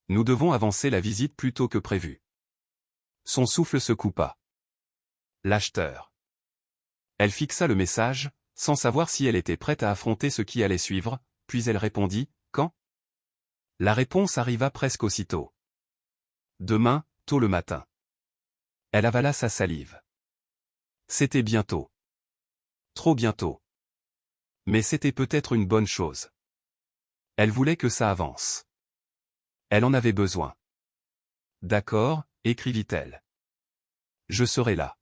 Nous devons avancer la visite plus tôt que prévu. Son souffle se coupa. L'acheteur. Elle fixa le message, sans savoir si elle était prête à affronter ce qui allait suivre, puis elle répondit, « Quand ?» La réponse arriva presque aussitôt. « Demain, tôt le matin. » Elle avala sa salive. C'était bientôt. Trop bientôt. Mais c'était peut-être une bonne chose. Elle voulait que ça avance. Elle en avait besoin. « D'accord, » écrivit-elle. « Je serai là. »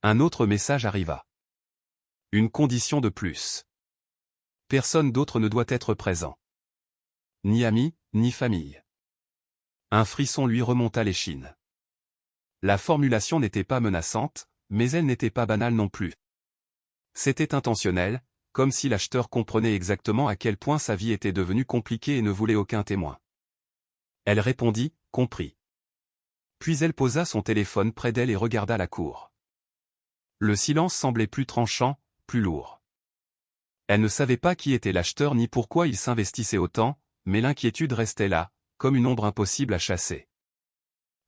Un autre message arriva. Une condition de plus. Personne d'autre ne doit être présent. Ni ami, ni famille. Un frisson lui remonta l'échine. La formulation n'était pas menaçante, mais elle n'était pas banale non plus. C'était intentionnel, comme si l'acheteur comprenait exactement à quel point sa vie était devenue compliquée et ne voulait aucun témoin. Elle répondit, compris. Puis elle posa son téléphone près d'elle et regarda la cour. Le silence semblait plus tranchant, plus lourd. Elle ne savait pas qui était l'acheteur ni pourquoi il s'investissait autant, mais l'inquiétude restait là, comme une ombre impossible à chasser.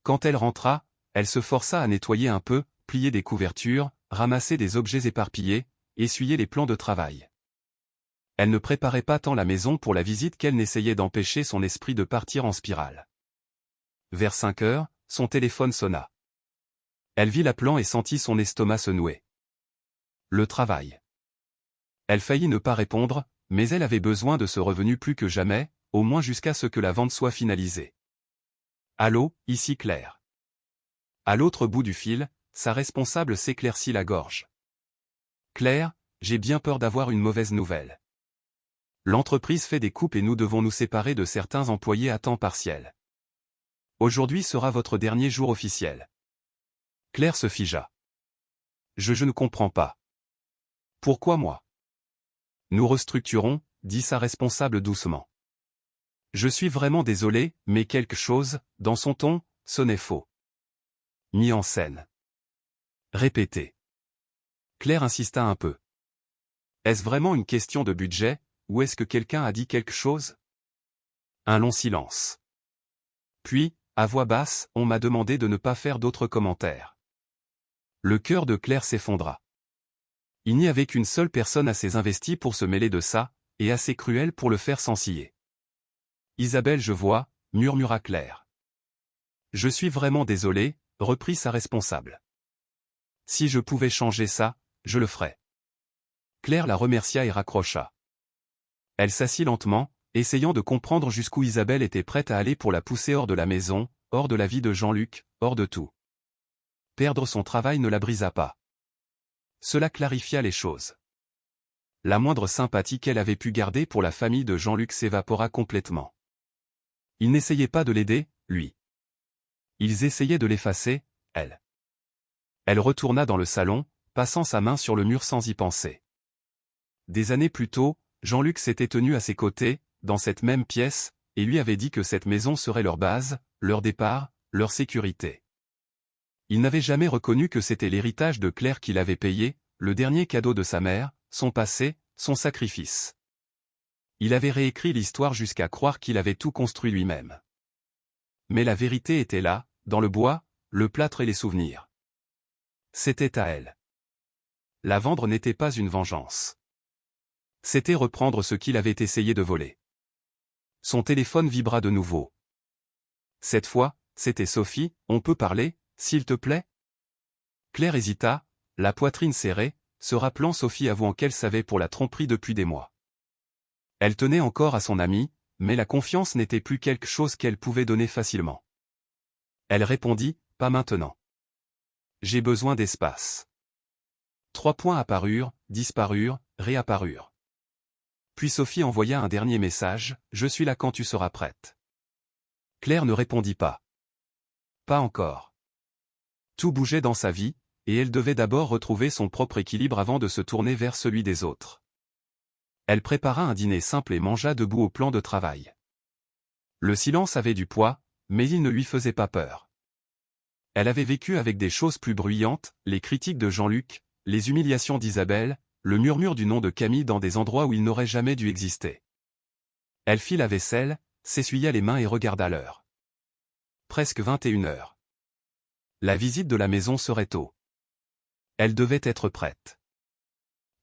Quand elle rentra, elle se força à nettoyer un peu, plier des couvertures, ramasser des objets éparpillés, essuyer les plans de travail. Elle ne préparait pas tant la maison pour la visite qu'elle n'essayait d'empêcher son esprit de partir en spirale. Vers 5 heures, son téléphone sonna. Elle vit l'appelant et sentit son estomac se nouer. Le travail. Elle faillit ne pas répondre, mais elle avait besoin de ce revenu plus que jamais, au moins jusqu'à ce que la vente soit finalisée. Allô, ici Claire. À l'autre bout du fil, sa responsable s'éclaircit la gorge. Claire, j'ai bien peur d'avoir une mauvaise nouvelle. L'entreprise fait des coupes et nous devons nous séparer de certains employés à temps partiel. Aujourd'hui sera votre dernier jour officiel. Claire se figea. Je ne comprends pas. Pourquoi moi? Nous restructurons, dit sa responsable doucement. Je suis vraiment désolé, mais quelque chose, dans son ton, sonnait faux. Mis en scène. Répétez. Claire insista un peu. Est-ce vraiment une question de budget, ou est-ce que quelqu'un a dit quelque chose? Un long silence. Puis, à voix basse, on m'a demandé de ne pas faire d'autres commentaires. Le cœur de Claire s'effondra. Il n'y avait qu'une seule personne assez investie pour se mêler de ça, et assez cruelle pour le faire s'ensiller. Isabelle, je vois, murmura Claire. Je suis vraiment désolé, reprit sa responsable. Si je pouvais changer ça, je le ferais. Claire la remercia et raccrocha. Elle s'assit lentement, essayant de comprendre jusqu'où Isabelle était prête à aller pour la pousser hors de la maison, hors de la vie de Jean-Luc, hors de tout. Perdre son travail ne la brisa pas. Cela clarifia les choses. La moindre sympathie qu'elle avait pu garder pour la famille de Jean-Luc s'évapora complètement. Ils n'essayaient pas de l'aider, lui. Ils essayaient de l'effacer, elle. Elle retourna dans le salon, passant sa main sur le mur sans y penser. Des années plus tôt, Jean-Luc s'était tenu à ses côtés, dans cette même pièce, et lui avait dit que cette maison serait leur base, leur départ, leur sécurité. Il n'avait jamais reconnu que c'était l'héritage de Claire qu'il avait payé, le dernier cadeau de sa mère, son passé, son sacrifice. Il avait réécrit l'histoire jusqu'à croire qu'il avait tout construit lui-même. Mais la vérité était là, dans le bois, le plâtre et les souvenirs. C'était à elle. La vendre n'était pas une vengeance. C'était reprendre ce qu'il avait essayé de voler. Son téléphone vibra de nouveau. Cette fois, c'était Sophie, on peut parler, s'il te plaît? Claire hésita, la poitrine serrée, se rappelant Sophie avouant qu'elle savait pour la tromperie depuis des mois. Elle tenait encore à son amie, mais la confiance n'était plus quelque chose qu'elle pouvait donner facilement. Elle répondit, pas maintenant. J'ai besoin d'espace. 3 points apparurent, disparurent, réapparurent. Puis Sophie envoya un dernier message, je suis là quand tu seras prête. Claire ne répondit pas. Pas encore. Tout bougeait dans sa vie, et elle devait d'abord retrouver son propre équilibre avant de se tourner vers celui des autres. Elle prépara un dîner simple et mangea debout au plan de travail. Le silence avait du poids, mais il ne lui faisait pas peur. Elle avait vécu avec des choses plus bruyantes, les critiques de Jean-Luc, les humiliations d'Isabelle, le murmure du nom de Camille dans des endroits où il n'aurait jamais dû exister. Elle fit la vaisselle, s'essuya les mains et regarda l'heure. Presque 21 heures. La visite de la maison serait tôt. Elle devait être prête.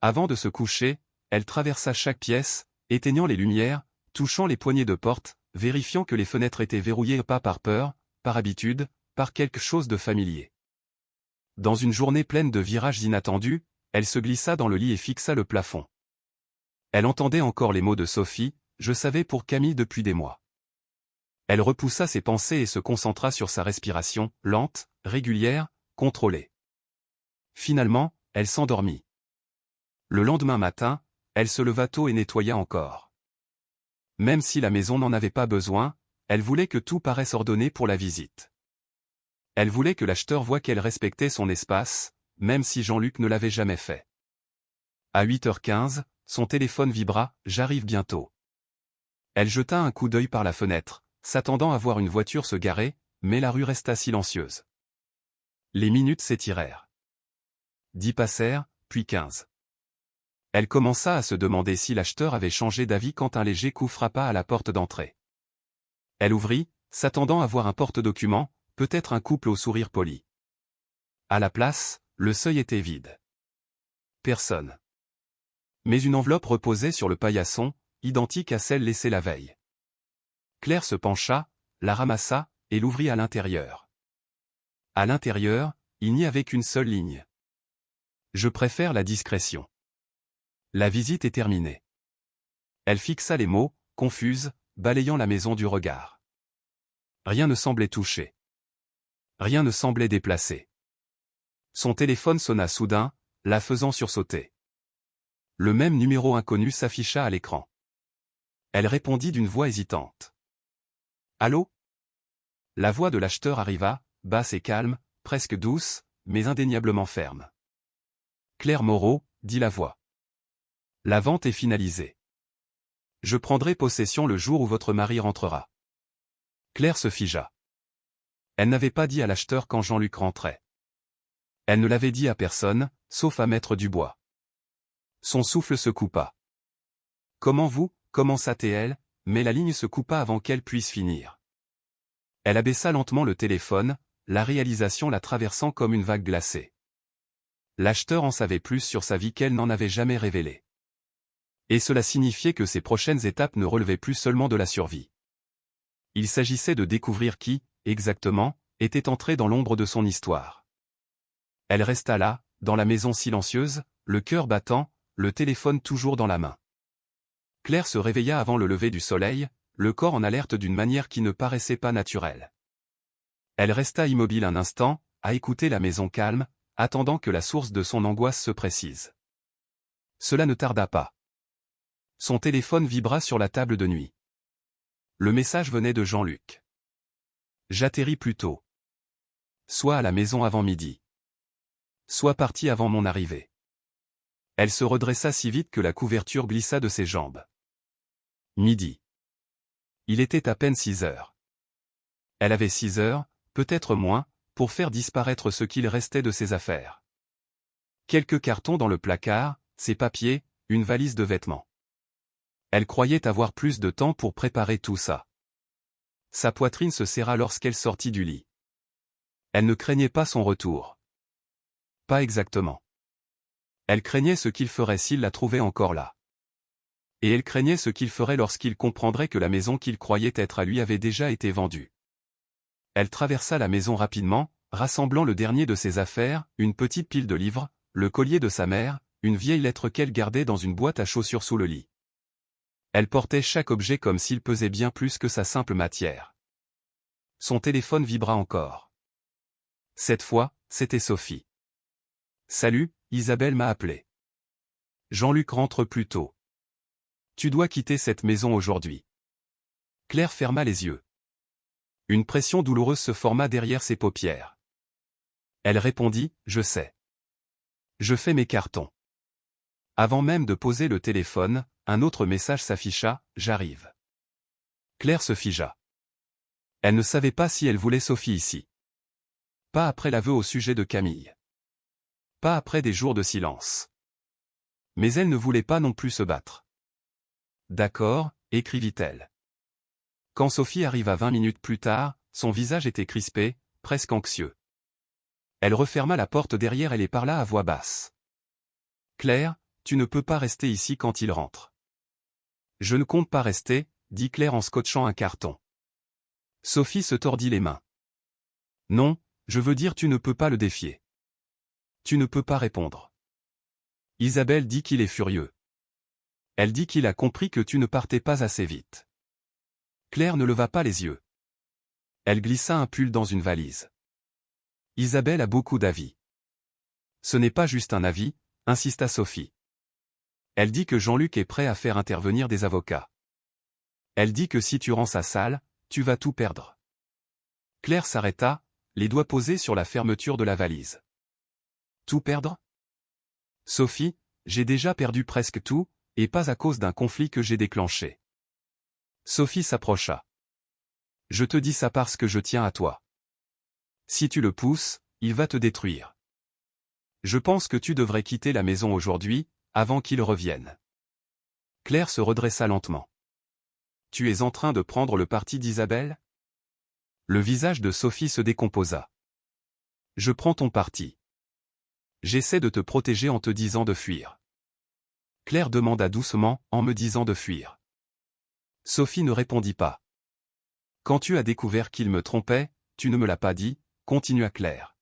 Avant de se coucher, elle traversa chaque pièce, éteignant les lumières, touchant les poignées de porte, vérifiant que les fenêtres étaient verrouillées pas par peur, par habitude, par quelque chose de familier. Dans une journée pleine de virages inattendus, elle se glissa dans le lit et fixa le plafond. Elle entendait encore les mots de Sophie, je savais pour Camille depuis des mois. Elle repoussa ses pensées et se concentra sur sa respiration, lente, régulière, contrôlée. Finalement, elle s'endormit. Le lendemain matin, elle se leva tôt et nettoya encore. Même si la maison n'en avait pas besoin, elle voulait que tout paraisse ordonné pour la visite. Elle voulait que l'acheteur voie qu'elle respectait son espace, même si Jean-Luc ne l'avait jamais fait. À 8h15, son téléphone vibra, « J'arrive bientôt ». Elle jeta un coup d'œil par la fenêtre, s'attendant à voir une voiture se garer, mais la rue resta silencieuse. Les minutes s'étirèrent. 10 passèrent, puis 15. Elle commença à se demander si l'acheteur avait changé d'avis quand un léger coup frappa à la porte d'entrée. Elle ouvrit, s'attendant à voir un porte-document, peut-être un couple au sourire poli. À la place, le seuil était vide. Personne. Mais une enveloppe reposait sur le paillasson, identique à celle laissée la veille. Claire se pencha, la ramassa, et l'ouvrit à l'intérieur. À l'intérieur, il n'y avait qu'une seule ligne. « Je préfère la discrétion. » La visite est terminée. Elle fixa les mots, confuse, balayant la maison du regard. Rien ne semblait touché. Rien ne semblait déplacé. Son téléphone sonna soudain, la faisant sursauter. Le même numéro inconnu s'afficha à l'écran. Elle répondit d'une voix hésitante. « Allô ?» La voix de l'acheteur arriva, basse et calme, presque douce, mais indéniablement ferme. « Claire Moreau, » dit la voix. « La vente est finalisée. Je prendrai possession le jour où votre mari rentrera. » Claire se figea. Elle n'avait pas dit à l'acheteur quand Jean-Luc rentrait. Elle ne l'avait dit à personne, sauf à Maître Dubois. Son souffle se coupa. « Comment vous » commença-t-elle, mais la ligne se coupa avant qu'elle puisse finir. Elle abaissa lentement le téléphone, la réalisation la traversant comme une vague glacée. L'acheteur en savait plus sur sa vie qu'elle n'en avait jamais révélé. Et cela signifiait que ses prochaines étapes ne relevaient plus seulement de la survie. Il s'agissait de découvrir qui, exactement, était entré dans l'ombre de son histoire. Elle resta là, dans la maison silencieuse, le cœur battant, le téléphone toujours dans la main. Claire se réveilla avant le lever du soleil, le corps en alerte d'une manière qui ne paraissait pas naturelle. Elle resta immobile un instant, à écouter la maison calme, attendant que la source de son angoisse se précise. Cela ne tarda pas. Son téléphone vibra sur la table de nuit. Le message venait de Jean-Luc. « J'atterris plus tôt. Soit à la maison avant midi. Soit parti avant mon arrivée. » Elle se redressa si vite que la couverture glissa de ses jambes. Midi. Il était à peine 6 heures. Elle avait 6 heures, peut-être moins, pour faire disparaître ce qu'il restait de ses affaires. Quelques cartons dans le placard, ses papiers, une valise de vêtements. Elle croyait avoir plus de temps pour préparer tout ça. Sa poitrine se serra lorsqu'elle sortit du lit. Elle ne craignait pas son retour. Pas exactement. Elle craignait ce qu'il ferait s'il la trouvait encore là. Et elle craignait ce qu'il ferait lorsqu'il comprendrait que la maison qu'il croyait être à lui avait déjà été vendue. Elle traversa la maison rapidement, rassemblant le dernier de ses affaires, une petite pile de livres, le collier de sa mère, une vieille lettre qu'elle gardait dans une boîte à chaussures sous le lit. Elle portait chaque objet comme s'il pesait bien plus que sa simple matière. Son téléphone vibra encore. Cette fois, c'était Sophie. « Salut, Isabelle m'a appelé. Jean-Luc rentre plus tôt. Tu dois quitter cette maison aujourd'hui. » Claire ferma les yeux. Une pression douloureuse se forma derrière ses paupières. Elle répondit, « Je sais. Je fais mes cartons. » Avant même de poser le téléphone, un autre message s'afficha, « J'arrive. » Claire se figea. Elle ne savait pas si elle voulait Sophie ici. Pas après l'aveu au sujet de Camille. Pas après des jours de silence. Mais elle ne voulait pas non plus se battre. « D'accord », écrivit-elle. Quand Sophie arriva 20 minutes plus tard, son visage était crispé, presque anxieux. Elle referma la porte derrière elle et parla à voix basse. « Claire, tu ne peux pas rester ici quand il rentre. »« Je ne compte pas rester, » dit Claire en scotchant un carton. Sophie se tordit les mains. « Non, je veux dire tu ne peux pas le défier. Tu ne peux pas répondre. » Isabelle dit qu'il est furieux. Elle dit qu'il a compris que tu ne partais pas assez vite. Claire ne leva pas les yeux. Elle glissa un pull dans une valise. Isabelle a beaucoup d'avis. Ce n'est pas juste un avis, insista Sophie. Elle dit que Jean-Luc est prêt à faire intervenir des avocats. Elle dit que si tu rends sa salle, tu vas tout perdre. Claire s'arrêta, les doigts posés sur la fermeture de la valise. Tout perdre ? Sophie, j'ai déjà perdu presque tout, et pas à cause d'un conflit que j'ai déclenché. Sophie s'approcha. Je te dis ça parce que je tiens à toi. Si tu le pousses, il va te détruire. Je pense que tu devrais quitter la maison aujourd'hui, avant qu'il revienne. Claire se redressa lentement. Tu es en train de prendre le parti d'Isabelle? Le visage de Sophie se décomposa. Je prends ton parti. J'essaie de te protéger en te disant de fuir. Claire demanda doucement, en me disant de fuir. Sophie ne répondit pas. Quand tu as découvert qu'il me trompait, tu ne me l'as pas dit, continua Claire.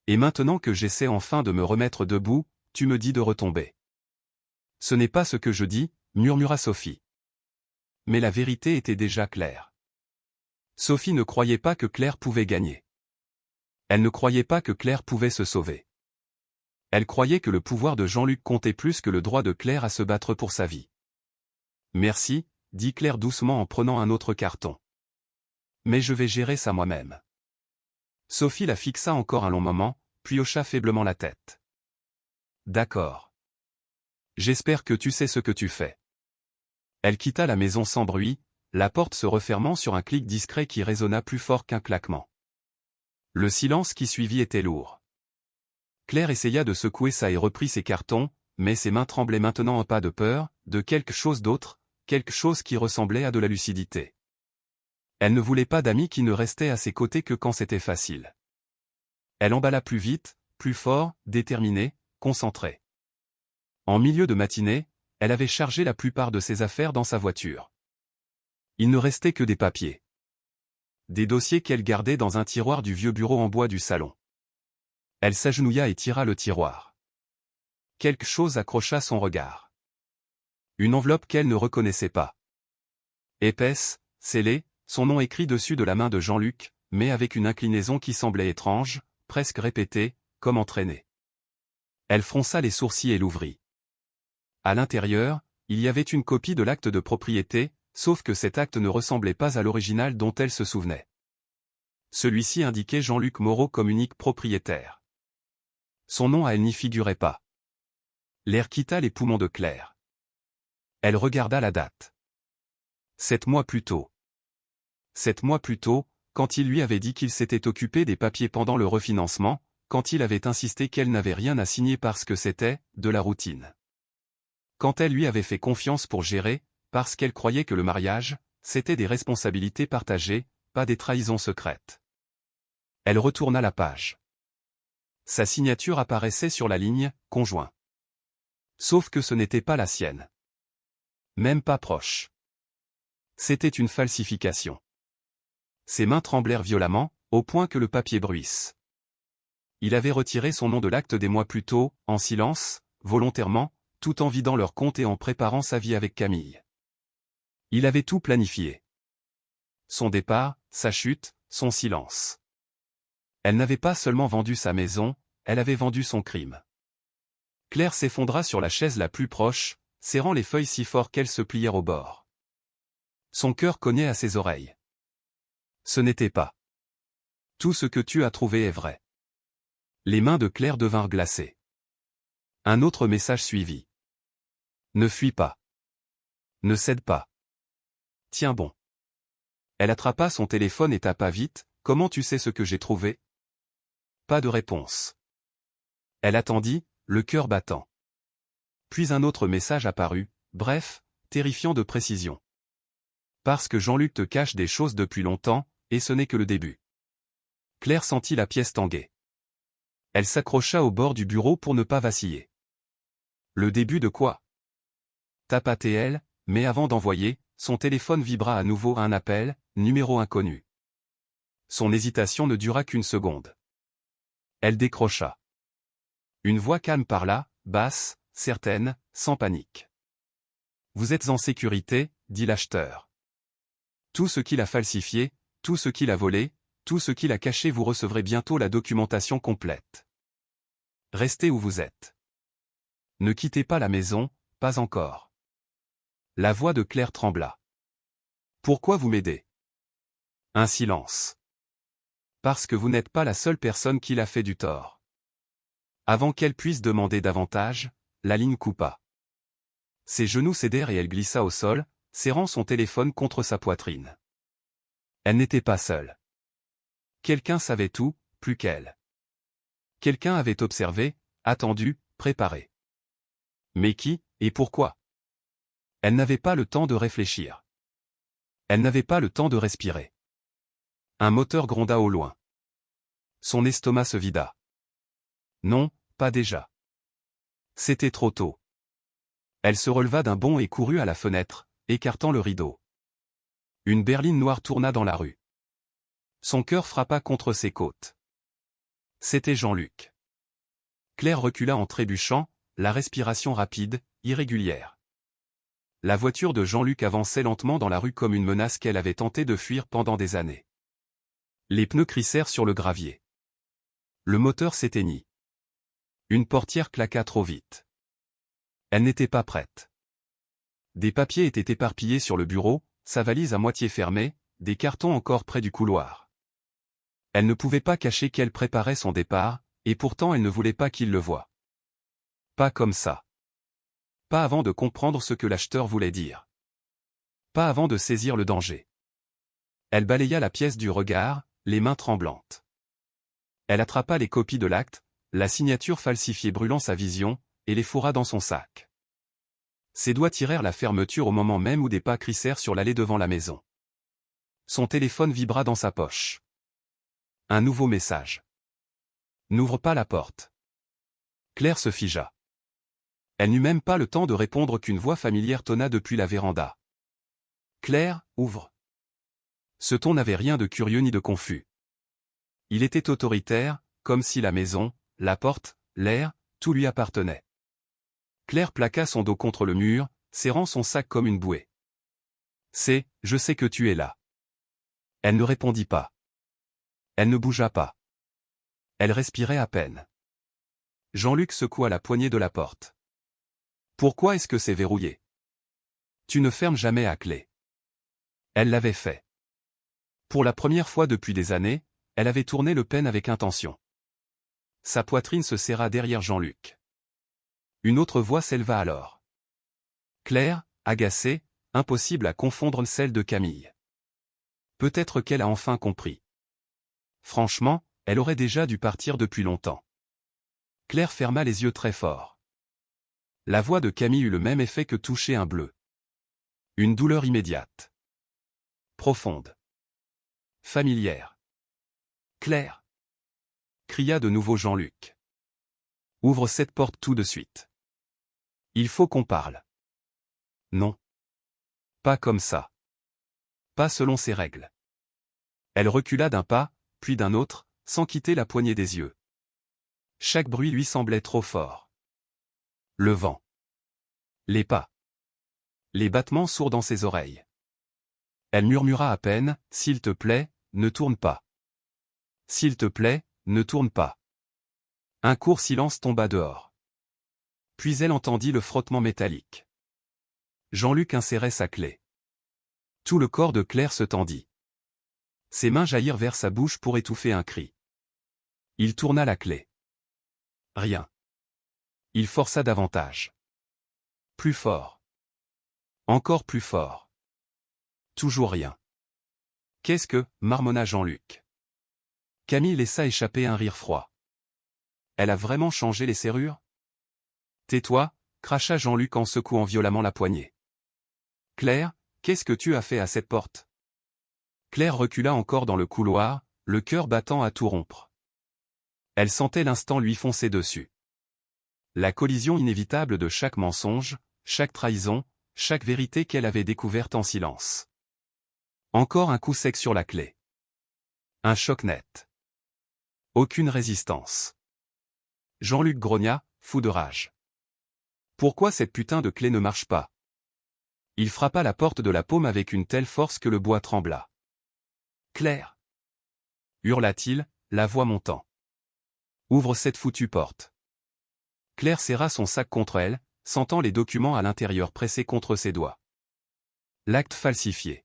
Et maintenant que j'essaie enfin de me remettre debout, tu me dis de retomber. Ce n'est pas ce que je dis, murmura Sophie. Mais la vérité était déjà claire. Sophie ne croyait pas que Claire pouvait gagner. Elle ne croyait pas que Claire pouvait se sauver. Elle croyait que le pouvoir de Jean-Luc comptait plus que le droit de Claire à se battre pour sa vie. Merci, dit Claire doucement en prenant un autre carton. Mais je vais gérer ça moi-même. Sophie la fixa encore un long moment, puis hocha faiblement la tête. D'accord. J'espère que tu sais ce que tu fais. Elle quitta la maison sans bruit, la porte se refermant sur un clic discret qui résonna plus fort qu'un claquement. Le silence qui suivit était lourd. Claire essaya de secouer ça et reprit ses cartons, mais ses mains tremblaient maintenant pas de peur, de quelque chose d'autre, quelque chose qui ressemblait à de la lucidité. Elle ne voulait pas d'amis qui ne restaient à ses côtés que quand c'était facile. Elle emballa plus vite, plus fort, déterminée, concentrée. En milieu de matinée, elle avait chargé la plupart de ses affaires dans sa voiture. Il ne restait que des papiers. Des dossiers qu'elle gardait dans un tiroir du vieux bureau en bois du salon. Elle s'agenouilla et tira le tiroir. Quelque chose accrocha son regard. Une enveloppe qu'elle ne reconnaissait pas. Épaisse, scellée, son nom écrit dessus de la main de Jean-Luc, mais avec une inclinaison qui semblait étrange, presque répétée, comme entraînée. Elle fronça les sourcils et l'ouvrit. À l'intérieur, il y avait une copie de l'acte de propriété, sauf que cet acte ne ressemblait pas à l'original dont elle se souvenait. Celui-ci indiquait Jean-Luc Moreau comme unique propriétaire. Son nom à elle n'y figurait pas. L'air quitta les poumons de Claire. Elle regarda la date. 7 mois plus tôt. 7 mois plus tôt, quand il lui avait dit qu'il s'était occupé des papiers pendant le refinancement, quand il avait insisté qu'elle n'avait rien à signer parce que c'était de la routine. Quand elle lui avait fait confiance pour gérer, parce qu'elle croyait que le mariage, c'était des responsabilités partagées, pas des trahisons secrètes. Elle retourna la page. Sa signature apparaissait sur la ligne « Conjoint ». Sauf que ce n'était pas la sienne. Même pas proche. C'était une falsification. Ses mains tremblèrent violemment, au point que le papier bruisse. Il avait retiré son nom de l'acte des mois plus tôt, en silence, volontairement, tout en vidant leur compte et en préparant sa vie avec Camille. Il avait tout planifié. Son départ, sa chute, son silence. Elle n'avait pas seulement vendu sa maison, elle avait vendu son crime. Claire s'effondra sur la chaise la plus proche, serrant les feuilles si fort qu'elles se plièrent au bord. Son cœur cognait à ses oreilles. Ce n'était pas. Tout ce que tu as trouvé est vrai. Les mains de Claire devinrent glacées. Un autre message suivit. Ne fuis pas. Ne cède pas. Tiens bon. Elle attrapa son téléphone et tapa vite. Comment tu sais ce que j'ai trouvé? Pas de réponse. Elle attendit, le cœur battant. Puis un autre message apparut, bref, terrifiant de précision. Parce que Jean-Luc te cache des choses depuis longtemps, et ce n'est que le début. Claire sentit la pièce tanguer. Elle s'accrocha au bord du bureau pour ne pas vaciller. Le début de quoi? Tapatait-elle, mais avant d'envoyer, son téléphone vibra à nouveau un appel, numéro inconnu. Son hésitation ne dura qu'une seconde. Elle décrocha. Une voix calme parla, basse, certaine, sans panique. Vous êtes en sécurité, dit l'acheteur. Tout ce qu'il a falsifié, tout ce qu'il a volé, tout ce qu'il a caché, vous recevrez bientôt la documentation complète. Restez où vous êtes. Ne quittez pas la maison, pas encore. La voix de Claire trembla. Pourquoi vous m'aidez? Un silence. Parce que vous n'êtes pas la seule personne qui l'a fait du tort. Avant qu'elle puisse demander davantage, la ligne coupa. Ses genoux cédèrent et elle glissa au sol, serrant son téléphone contre sa poitrine. Elle n'était pas seule. Quelqu'un savait tout, plus qu'elle. Quelqu'un avait observé, attendu, préparé. Mais qui, et pourquoi? Elle n'avait pas le temps de réfléchir. Elle n'avait pas le temps de respirer. Un moteur gronda au loin. Son estomac se vida. Non, pas déjà. C'était trop tôt. Elle se releva d'un bond et courut à la fenêtre, écartant le rideau. Une berline noire tourna dans la rue. Son cœur frappa contre ses côtes. C'était Jean-Luc. Claire recula en trébuchant, la respiration rapide, irrégulière. La voiture de Jean-Luc avançait lentement dans la rue comme une menace qu'elle avait tenté de fuir pendant des années. Les pneus crissèrent sur le gravier. Le moteur s'éteignit. Une portière claqua trop vite. Elle n'était pas prête. Des papiers étaient éparpillés sur le bureau, sa valise à moitié fermée, des cartons encore près du couloir. Elle ne pouvait pas cacher qu'elle préparait son départ, et pourtant elle ne voulait pas qu'il le voie. Pas comme ça. Pas avant de comprendre ce que l'acheteur voulait dire. Pas avant de saisir le danger. Elle balaya la pièce du regard, les mains tremblantes. Elle attrapa les copies de l'acte, la signature falsifiée brûlant sa vision, et les fourra dans son sac. Ses doigts tirèrent la fermeture au moment même où des pas crissèrent sur l'allée devant la maison. Son téléphone vibra dans sa poche. Un nouveau message. N'ouvre pas la porte. Claire se figea. Elle n'eut même pas le temps de répondre qu'une voix familière tonna depuis la véranda. Claire, ouvre. Ce ton n'avait rien de curieux ni de confus. Il était autoritaire, comme si la maison, la porte, l'air, tout lui appartenait. Claire plaqua son dos contre le mur, serrant son sac comme une bouée. Je sais que tu es là. Elle ne répondit pas. Elle ne bougea pas. Elle respirait à peine. Jean-Luc secoua la poignée de la porte. Pourquoi est-ce que c'est verrouillé? Tu ne fermes jamais à clé. Elle l'avait fait. Pour la première fois depuis des années, elle avait tourné le pêne avec intention. Sa poitrine se serra derrière Jean-Luc. Une autre voix s'éleva alors. Claire, agacée, impossible à confondre celle de Camille. Peut-être qu'elle a enfin compris. Franchement, elle aurait déjà dû partir depuis longtemps. Claire ferma les yeux très fort. La voix de Camille eut le même effet que toucher un bleu. Une douleur immédiate. Profonde. Familière. Claire. Cria de nouveau Jean-Luc. Ouvre cette porte tout de suite. Il faut qu'on parle. Non. Pas comme ça. Pas selon ses règles. Elle recula d'un pas, puis d'un autre, sans quitter la poignée des yeux. Chaque bruit lui semblait trop fort. Le vent. Les pas. Les battements sourds dans ses oreilles. Elle murmura à peine, « S'il te plaît, ne tourne pas. S'il te plaît, ne tourne pas. » Un court silence tomba dehors. Puis elle entendit le frottement métallique. Jean-Luc insérait sa clé. Tout le corps de Claire se tendit. Ses mains jaillirent vers sa bouche pour étouffer un cri. Il tourna la clé. Rien. Il força davantage. Plus fort. Encore plus fort. Toujours rien. Qu'est-ce que, marmonna Jean-Luc. Camille laissa échapper un rire froid. Elle a vraiment changé les serrures? Tais-toi, cracha Jean-Luc en secouant violemment la poignée. Claire, qu'est-ce que tu as fait à cette porte? Claire recula encore dans le couloir, le cœur battant à tout rompre. Elle sentait l'instant lui foncer dessus. La collision inévitable de chaque mensonge, chaque trahison, chaque vérité qu'elle avait découverte en silence. Encore un coup sec sur la clé. Un choc net. Aucune résistance. Jean-Luc grogna, fou de rage. Pourquoi cette putain de clé ne marche pas? Il frappa la porte de la paume avec une telle force que le bois trembla. Claire! Hurla-t-il, la voix montant. Ouvre cette foutue porte. Claire serra son sac contre elle, sentant les documents à l'intérieur pressés contre ses doigts. L'acte falsifié.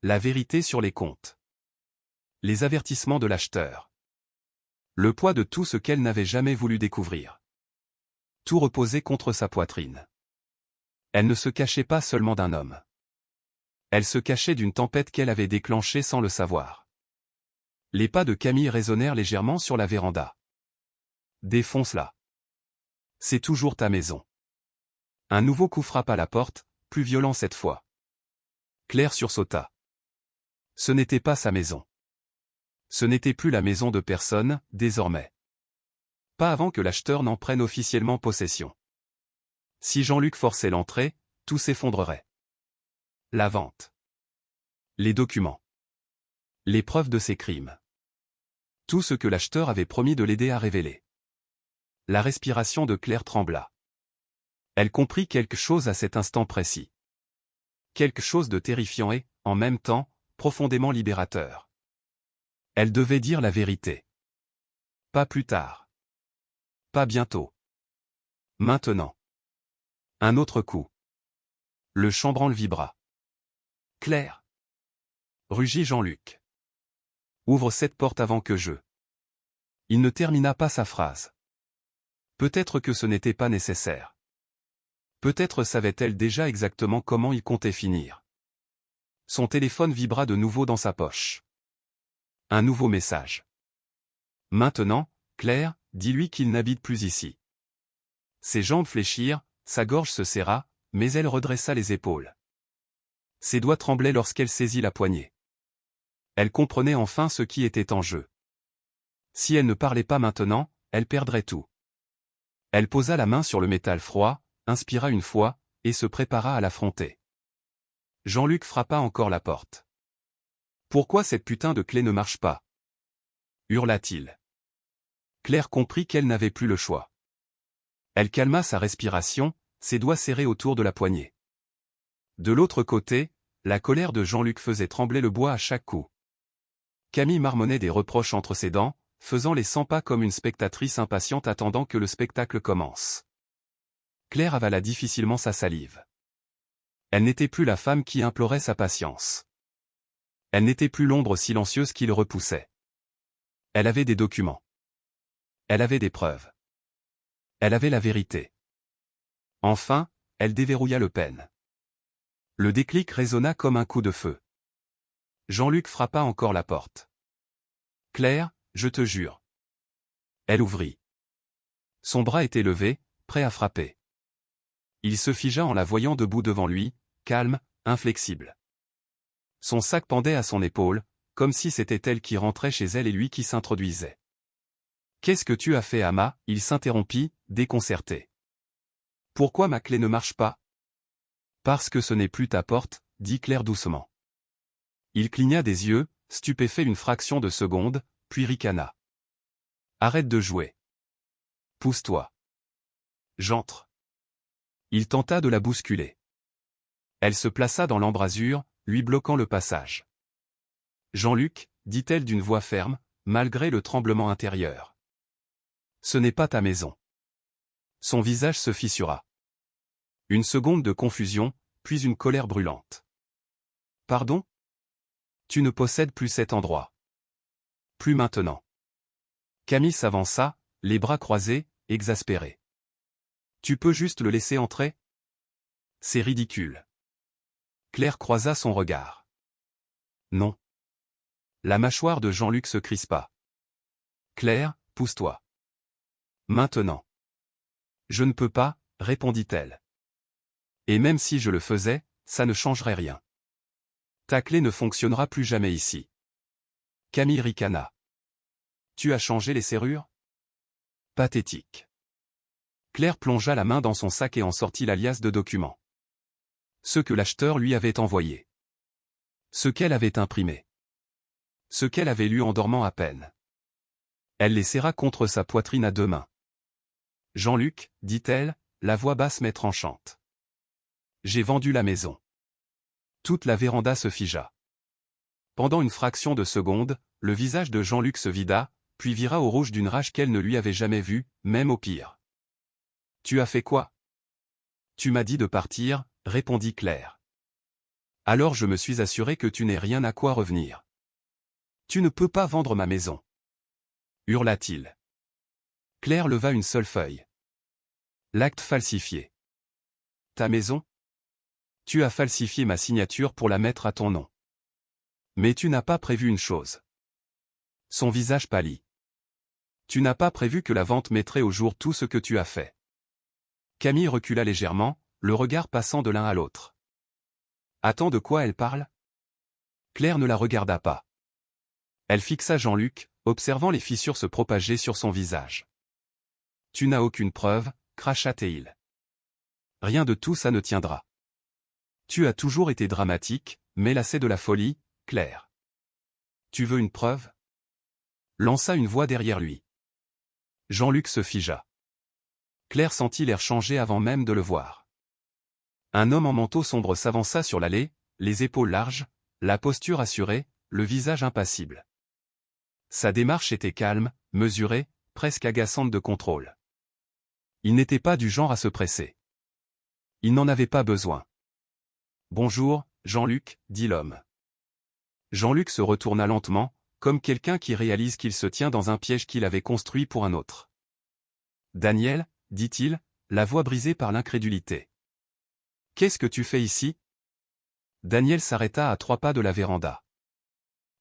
La vérité sur les comptes. Les avertissements de l'acheteur. Le poids de tout ce qu'elle n'avait jamais voulu découvrir. Tout reposait contre sa poitrine. Elle ne se cachait pas seulement d'un homme. Elle se cachait d'une tempête qu'elle avait déclenchée sans le savoir. Les pas de Camille résonnèrent légèrement sur la véranda. Défonce-la. C'est toujours ta maison. Un nouveau coup frappa la porte, plus violent cette fois. Claire sursauta. Ce n'était pas sa maison. Ce n'était plus la maison de personne, désormais. Pas avant que l'acheteur n'en prenne officiellement possession. Si Jean-Luc forçait l'entrée, tout s'effondrerait. La vente. Les documents. Les preuves de ses crimes. Tout ce que l'acheteur avait promis de l'aider à révéler. La respiration de Claire trembla. Elle comprit quelque chose à cet instant précis. Quelque chose de terrifiant et, en même temps, profondément libérateur. Elle devait dire la vérité. Pas plus tard. Pas bientôt. Maintenant. Un autre coup. Le chambranle vibra. Claire. Rugit Jean-Luc. Ouvre cette porte avant que je... Il ne termina pas sa phrase. Peut-être que ce n'était pas nécessaire. Peut-être savait-elle déjà exactement comment il comptait finir. Son téléphone vibra de nouveau dans sa poche. Un nouveau message. Maintenant, Claire, dis-lui qu'il n'habite plus ici. Ses jambes fléchirent, sa gorge se serra, mais elle redressa les épaules. Ses doigts tremblaient lorsqu'elle saisit la poignée. Elle comprenait enfin ce qui était en jeu. Si elle ne parlait pas maintenant, elle perdrait tout. Elle posa la main sur le métal froid, inspira une fois, et se prépara à l'affronter. Jean-Luc frappa encore la porte. « Pourquoi cette putain de clé ne marche pas » hurla-t-il. Claire comprit qu'elle n'avait plus le choix. Elle calma sa respiration, ses doigts serrés autour de la poignée. De l'autre côté, la colère de Jean-Luc faisait trembler le bois à chaque coup. Camille marmonnait des reproches entre ses dents, faisant les 100 pas comme une spectatrice impatiente attendant que le spectacle commence. Claire avala difficilement sa salive. Elle n'était plus la femme qui implorait sa patience. Elle n'était plus l'ombre silencieuse qui le repoussait. Elle avait des documents. Elle avait des preuves. Elle avait la vérité. Enfin, elle déverrouilla le pen. Le déclic résonna comme un coup de feu. Jean-Luc frappa encore la porte. « Claire, je te jure. » Elle ouvrit. Son bras était levé, prêt à frapper. Il se figea en la voyant debout devant lui, calme, inflexible. Son sac pendait à son épaule, comme si c'était elle qui rentrait chez elle et lui qui s'introduisait. « Qu'est-ce que tu as fait, Ama » Il s'interrompit, déconcerté. « Pourquoi ma clé ne marche pas ?»« Parce que ce n'est plus ta porte, » dit Claire doucement. Il cligna des yeux, stupéfait une fraction de seconde, puis ricana. « Arrête de jouer. Pousse-toi. » « J'entre. » Il tenta de la bousculer. Elle se plaça dans l'embrasure, lui bloquant le passage. « Jean-Luc, » dit-elle d'une voix ferme, malgré le tremblement intérieur. « Ce n'est pas ta maison. » Son visage se fissura. Une seconde de confusion, puis une colère brûlante. « Pardon ? Tu ne possèdes plus cet endroit. Plus maintenant. » Camille s'avança, les bras croisés, exaspérée. « Tu peux juste le laisser entrer ? C'est ridicule. » Claire croisa son regard. « Non. » La mâchoire de Jean-Luc se crispa. « Claire, pousse-toi. Maintenant. »« Je ne peux pas, » répondit-elle. « Et même si je le faisais, ça ne changerait rien. Ta clé ne fonctionnera plus jamais ici. » Camille ricana. « Tu as changé les serrures ? » Pathétique. Claire plongea la main dans son sac et en sortit la liasse de documents. Ce que l'acheteur lui avait envoyé. Ce qu'elle avait imprimé. Ce qu'elle avait lu en dormant à peine. Elle les serra contre sa poitrine à deux mains. « Jean-Luc, » dit-elle, la voix basse mais tranchante. « J'ai vendu la maison. » Toute la véranda se figea. Pendant une fraction de seconde, le visage de Jean-Luc se vida, puis vira au rouge d'une rage qu'elle ne lui avait jamais vue, même au pire. « Tu as fait quoi ? » Tu m'as dit de partir, répondit Claire. Alors je me suis assuré que tu n'aies rien à quoi revenir. Tu ne peux pas vendre ma maison. Hurla-t-il. Claire leva une seule feuille. L'acte falsifié. Ta maison? Tu as falsifié ma signature pour la mettre à ton nom. Mais tu n'as pas prévu une chose. Son visage pâlit. Tu n'as pas prévu que la vente mettrait au jour tout ce que tu as fait. Camille recula légèrement, le regard passant de l'un à l'autre. Attends, de quoi elle parle? Claire ne la regarda pas. Elle fixa Jean-Luc, observant les fissures se propager sur son visage. Tu n'as aucune preuve, cracha-t-il. Rien de tout ça ne tiendra. Tu as toujours été dramatique, mais là c'est de la folie, Claire. Tu veux une preuve? Lança une voix derrière lui. Jean-Luc se figea. Claire sentit l'air changer avant même de le voir. Un homme en manteau sombre s'avança sur l'allée, les épaules larges, la posture assurée, le visage impassible. Sa démarche était calme, mesurée, presque agaçante de contrôle. Il n'était pas du genre à se presser. Il n'en avait pas besoin. « Bonjour, Jean-Luc » dit l'homme. Jean-Luc se retourna lentement, comme quelqu'un qui réalise qu'il se tient dans un piège qu'il avait construit pour un autre. « Daniel » dit-il, la voix brisée par l'incrédulité. « Qu'est-ce que tu fais ici » Daniel s'arrêta à 3 pas de la véranda.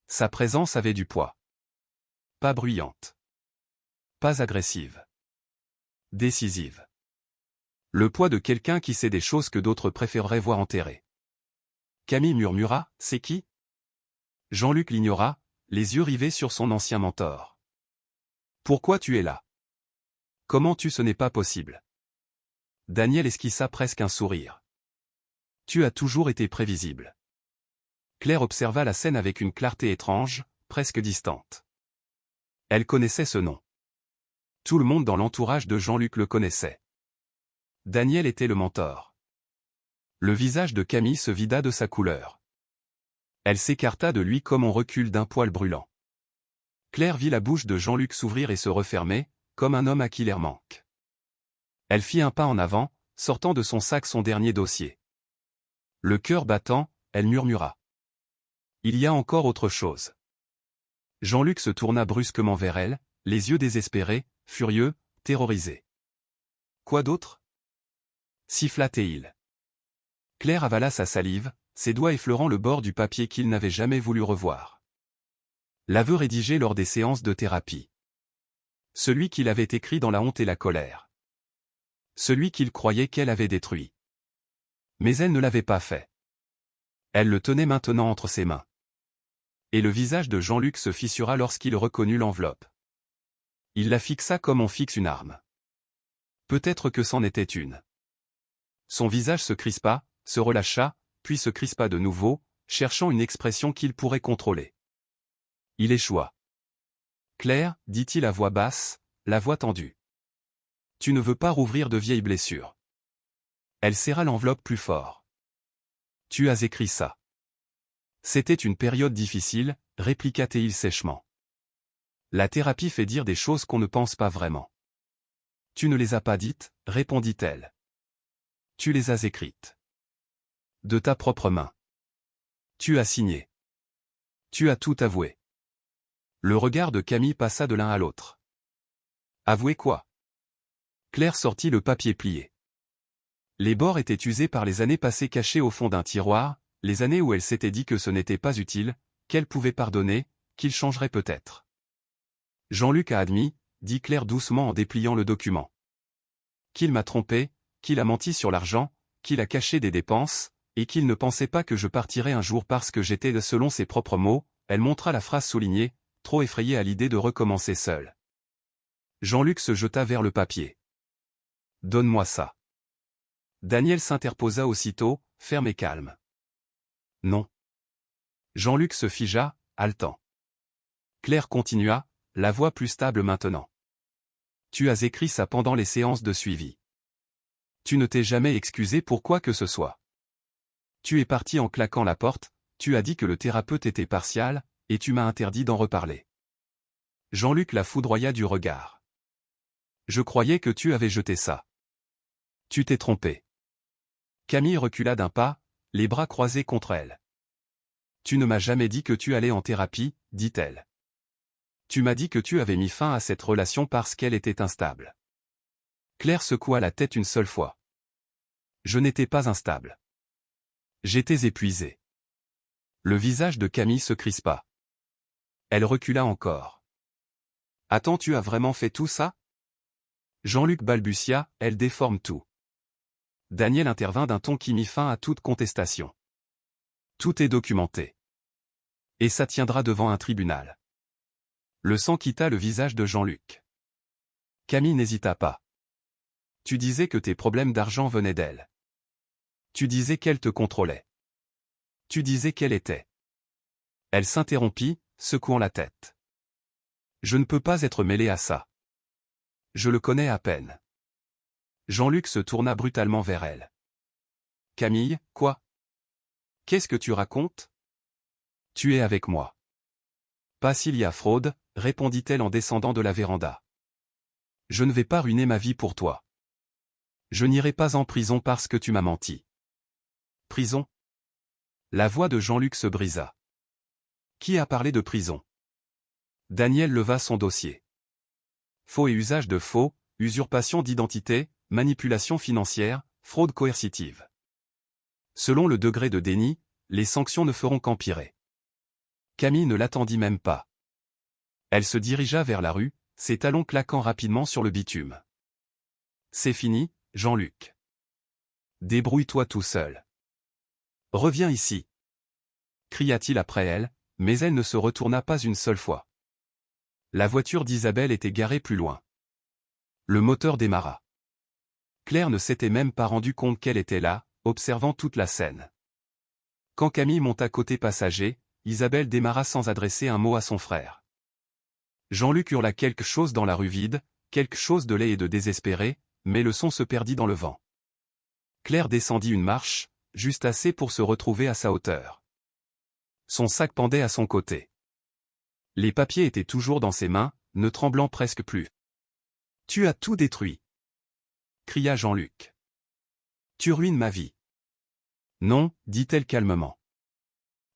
Sa présence avait du poids. Pas bruyante. Pas agressive. Décisive. Le poids de quelqu'un qui sait des choses que d'autres préféreraient voir enterrées. Camille murmura, « C'est qui » Jean-Luc l'ignora, les yeux rivés sur son ancien mentor. « Pourquoi tu es là ? Comment ce n'est pas possible ?» Daniel esquissa presque un sourire. « Tu as toujours été prévisible. » Claire observa la scène avec une clarté étrange, presque distante. Elle connaissait ce nom. Tout le monde dans l'entourage de Jean-Luc le connaissait. Daniel était le mentor. Le visage de Camille se vida de sa couleur. Elle s'écarta de lui comme on recule d'un poil brûlant. Claire vit la bouche de Jean-Luc s'ouvrir et se refermer, comme un homme à qui l'air manque. Elle fit un pas en avant, sortant de son sac son dernier dossier. Le cœur battant, elle murmura. « Il y a encore autre chose. » Jean-Luc se tourna brusquement vers elle, les yeux désespérés, furieux, terrorisés. « Quoi d'autre » siffla-t-il. Claire avala sa salive, ses doigts effleurant le bord du papier qu'il n'avait jamais voulu revoir. L'aveu rédigé lors des séances de thérapie. Celui qu'il avait écrit dans la honte et la colère. Celui qu'il croyait qu'elle avait détruit. Mais elle ne l'avait pas fait. Elle le tenait maintenant entre ses mains. Et le visage de Jean-Luc se fissura lorsqu'il reconnut l'enveloppe. Il la fixa comme on fixe une arme. Peut-être que c'en était une. Son visage se crispa, se relâcha, puis se crispa de nouveau, cherchant une expression qu'il pourrait contrôler. Il échoua. « Claire, dit-il à voix basse, la voix tendue. Tu ne veux pas rouvrir de vieilles blessures. » Elle serra l'enveloppe plus fort. « Tu as écrit ça. » C'était une période difficile, répliqua-t-il sèchement. La thérapie fait dire des choses qu'on ne pense pas vraiment. Tu ne les as pas dites, répondit-elle. Tu les as écrites. De ta propre main. Tu as signé. Tu as tout avoué. Le regard de Camille passa de l'un à l'autre. Avouer quoi? Claire sortit le papier plié. Les bords étaient usés par les années passées cachées au fond d'un tiroir, les années où elle s'était dit que ce n'était pas utile, qu'elle pouvait pardonner, qu'il changerait peut-être. Jean-Luc a admis, dit Claire doucement en dépliant le document. Qu'il m'a trompé, qu'il a menti sur l'argent, qu'il a caché des dépenses, et qu'il ne pensait pas que je partirais un jour parce que j'étais, selon ses propres mots, elle montra la phrase soulignée, trop effrayée à l'idée de recommencer seule. Jean-Luc se jeta vers le papier. « Donne-moi ça. » Daniel s'interposa aussitôt, ferme et calme. « Non. » Jean-Luc se figea, haletant. Claire continua, la voix plus stable maintenant. « Tu as écrit ça pendant les séances de suivi. Tu ne t'es jamais excusé pour quoi que ce soit. Tu es parti en claquant la porte, tu as dit que le thérapeute était partial, et tu m'as interdit d'en reparler. » Jean-Luc la foudroya du regard. « Je croyais que tu avais jeté ça. Tu t'es trompé. » Camille recula d'un pas, les bras croisés contre elle. « Tu ne m'as jamais dit que tu allais en thérapie, dit-elle. Tu m'as dit que tu avais mis fin à cette relation parce qu'elle était instable. » Claire secoua la tête une seule fois. Je n'étais pas instable. J'étais épuisé. Le visage de Camille se crispa. Elle recula encore. Attends, tu as vraiment fait tout ça? Jean-Luc balbutia, elle déforme tout. Daniel intervint d'un ton qui mit fin à toute contestation. Tout est documenté. Et ça tiendra devant un tribunal. Le sang quitta le visage de Jean-Luc. Camille n'hésita pas. Tu disais que tes problèmes d'argent venaient d'elle. Tu disais qu'elle te contrôlait. Tu disais qu'elle était. Elle s'interrompit, secouant la tête. Je ne peux pas être mêlé à ça. Je le connais à peine. Jean-Luc se tourna brutalement vers elle. Camille, quoi? Qu'est-ce que tu racontes? Tu es avec moi. Pas s'il y a fraude, répondit-elle en descendant de la véranda. Je ne vais pas ruiner ma vie pour toi. Je n'irai pas en prison parce que tu m'as menti. Prison? La voix de Jean-Luc se brisa. Qui a parlé de prison? Daniel leva son dossier. Faux et usage de faux, usurpation d'identité, manipulation financière, fraude coercitive. Selon le degré de déni, les sanctions ne feront qu'empirer. Camille ne l'attendit même pas. Elle se dirigea vers la rue, ses talons claquant rapidement sur le bitume. C'est fini, Jean-Luc. Débrouille-toi tout seul. Reviens ici. Cria-t-il après elle, mais elle ne se retourna pas une seule fois. La voiture d'Isabelle était garée plus loin. Le moteur démarra. Claire ne s'était même pas rendu compte qu'elle était là, observant toute la scène. Quand Camille monta côté passager, Isabelle démarra sans adresser un mot à son frère. Jean-Luc hurla quelque chose dans la rue vide, quelque chose de laid et de désespéré, mais le son se perdit dans le vent. Claire descendit une marche, juste assez pour se retrouver à sa hauteur. Son sac pendait à son côté. Les papiers étaient toujours dans ses mains, ne tremblant presque plus. « Tu as tout détruit !» cria Jean-Luc. « Tu ruines ma vie. » Non, dit-elle calmement.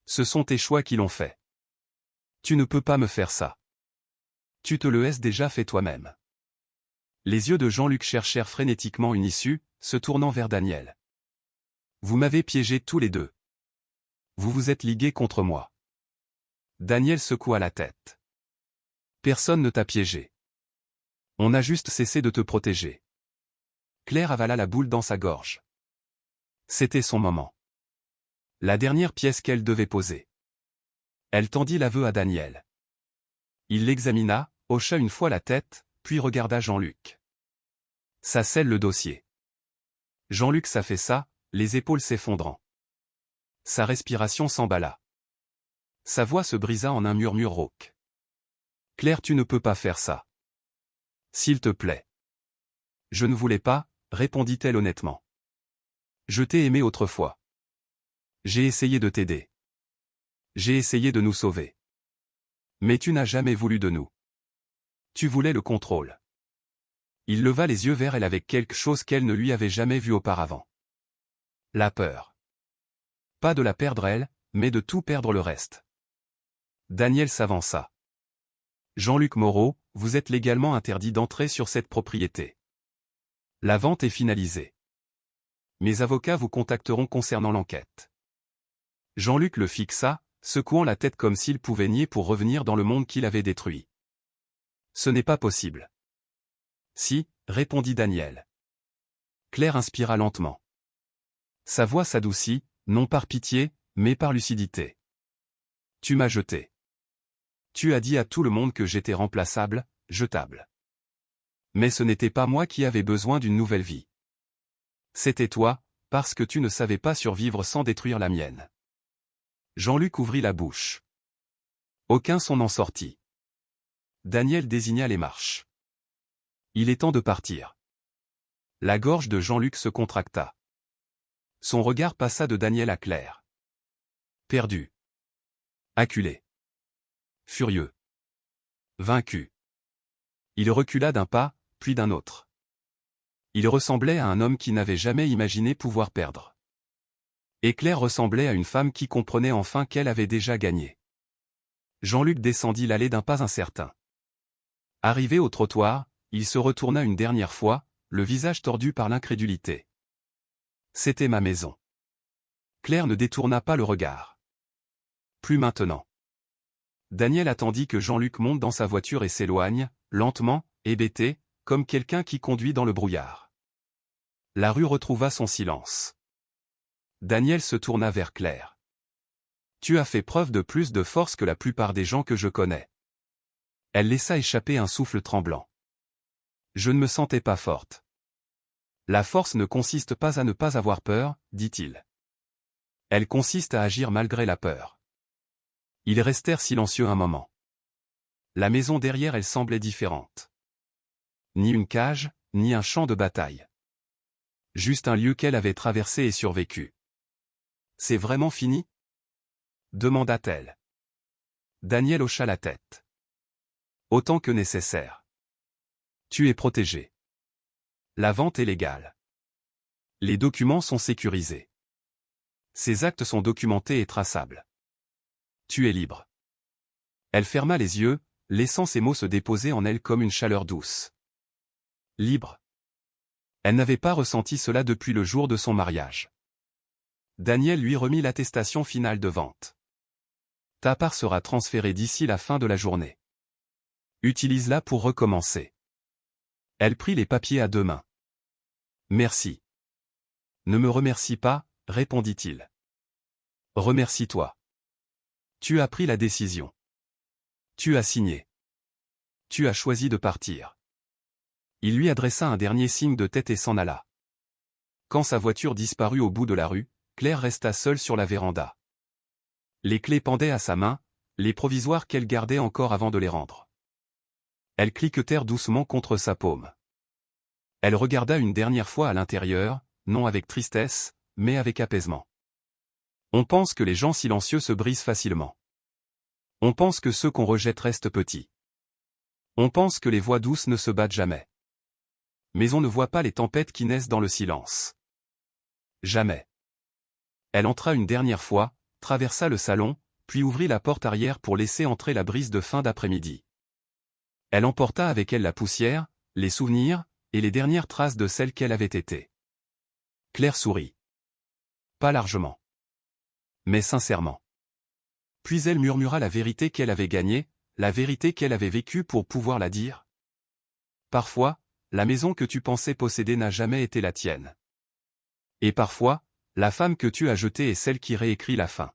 Ce sont tes choix qui l'ont fait. Tu ne peux pas me faire ça. Tu te le es déjà fait toi-même. Les yeux de Jean-Luc cherchèrent frénétiquement une issue, se tournant vers Daniel. Vous m'avez piégé tous les deux. Vous vous êtes ligués contre moi. Daniel secoua la tête. Personne ne t'a piégé. On a juste cessé de te protéger. Claire avala la boule dans sa gorge. C'était son moment. La dernière pièce qu'elle devait poser. Elle tendit l'aveu à Daniel. Il l'examina, hocha une fois la tête, puis regarda Jean-Luc. Ça scelle le dossier. Jean-Luc s'affaissa, les épaules s'effondrant. Sa respiration s'emballa. Sa voix se brisa en un murmure rauque. Claire, tu ne peux pas faire ça. S'il te plaît. Je ne voulais pas, répondit-elle honnêtement. Je t'ai aimé autrefois. J'ai essayé de t'aider. J'ai essayé de nous sauver. Mais tu n'as jamais voulu de nous. Tu voulais le contrôle. Il leva les yeux vers elle avec quelque chose qu'elle ne lui avait jamais vu auparavant. La peur. Pas de la perdre elle, mais de tout perdre le reste. Daniel s'avança. Jean-Luc Moreau, vous êtes légalement interdit d'entrer sur cette propriété. La vente est finalisée. Mes avocats vous contacteront concernant l'enquête. Jean-Luc le fixa, secouant la tête comme s'il pouvait nier pour revenir dans le monde qu'il avait détruit. Ce n'est pas possible. Si, répondit Daniel. Claire inspira lentement. Sa voix s'adoucit, non par pitié, mais par lucidité. Tu m'as jeté. Tu as dit à tout le monde que j'étais remplaçable, jetable. Mais ce n'était pas moi qui avais besoin d'une nouvelle vie. C'était toi, parce que tu ne savais pas survivre sans détruire la mienne. Jean-Luc ouvrit la bouche. Aucun son n'en sortit. Daniel désigna les marches. Il est temps de partir. La gorge de Jean-Luc se contracta. Son regard passa de Daniel à Claire. Perdu. Acculé. Furieux. Vaincu. Il recula d'un pas, puis d'un autre. Il ressemblait à un homme qui n'avait jamais imaginé pouvoir perdre. Et Claire ressemblait à une femme qui comprenait enfin qu'elle avait déjà gagné. Jean-Luc descendit l'allée d'un pas incertain. Arrivé au trottoir, il se retourna une dernière fois, le visage tordu par l'incrédulité. C'était ma maison. Claire ne détourna pas le regard. Plus maintenant. Daniel attendit que Jean-Luc monte dans sa voiture et s'éloigne, lentement, hébété, comme quelqu'un qui conduit dans le brouillard. La rue retrouva son silence. Daniel se tourna vers Claire. « Tu as fait preuve de plus de force que la plupart des gens que je connais. » Elle laissa échapper un souffle tremblant. Je ne me sentais pas forte. La force ne consiste pas à ne pas avoir peur, dit-il. Elle consiste à agir malgré la peur. Ils restèrent silencieux un moment. La maison derrière elle semblait différente. Ni une cage, ni un champ de bataille. Juste un lieu qu'elle avait traversé et survécu. « C'est vraiment fini ?» demanda-t-elle. Daniel hocha la tête. « Autant que nécessaire. Tu es protégé. La vente est légale. Les documents sont sécurisés. Ces actes sont documentés et traçables. Tu es libre. » Elle ferma les yeux, laissant ces mots se déposer en elle comme une chaleur douce. Libre. Elle n'avait pas ressenti cela depuis le jour de son mariage. Daniel lui remit l'attestation finale de vente. Ta part sera transférée d'ici la fin de la journée. Utilise-la pour recommencer. Elle prit les papiers à deux mains. Merci. Ne me remercie pas, répondit-il. Remercie-toi. Tu as pris la décision. Tu as signé. Tu as choisi de partir. Il lui adressa un dernier signe de tête et s'en alla. Quand sa voiture disparut au bout de la rue, Claire resta seule sur la véranda. Les clés pendaient à sa main, les provisoires qu'elle gardait encore avant de les rendre. Elles cliquetèrent doucement contre sa paume. Elle regarda une dernière fois à l'intérieur, non avec tristesse, mais avec apaisement. On pense que les gens silencieux se brisent facilement. On pense que ceux qu'on rejette restent petits. On pense que les voix douces ne se battent jamais. Mais on ne voit pas les tempêtes qui naissent dans le silence. Jamais. Elle entra une dernière fois, traversa le salon, puis ouvrit la porte arrière pour laisser entrer la brise de fin d'après-midi. Elle emporta avec elle la poussière, les souvenirs, et les dernières traces de celle qu'elle avait été. Claire sourit. Pas largement. Mais sincèrement. Puis elle murmura la vérité qu'elle avait gagnée, la vérité qu'elle avait vécue pour pouvoir la dire. Parfois, la maison que tu pensais posséder n'a jamais été la tienne. Et parfois, la femme que tu as jetée est celle qui réécrit la fin.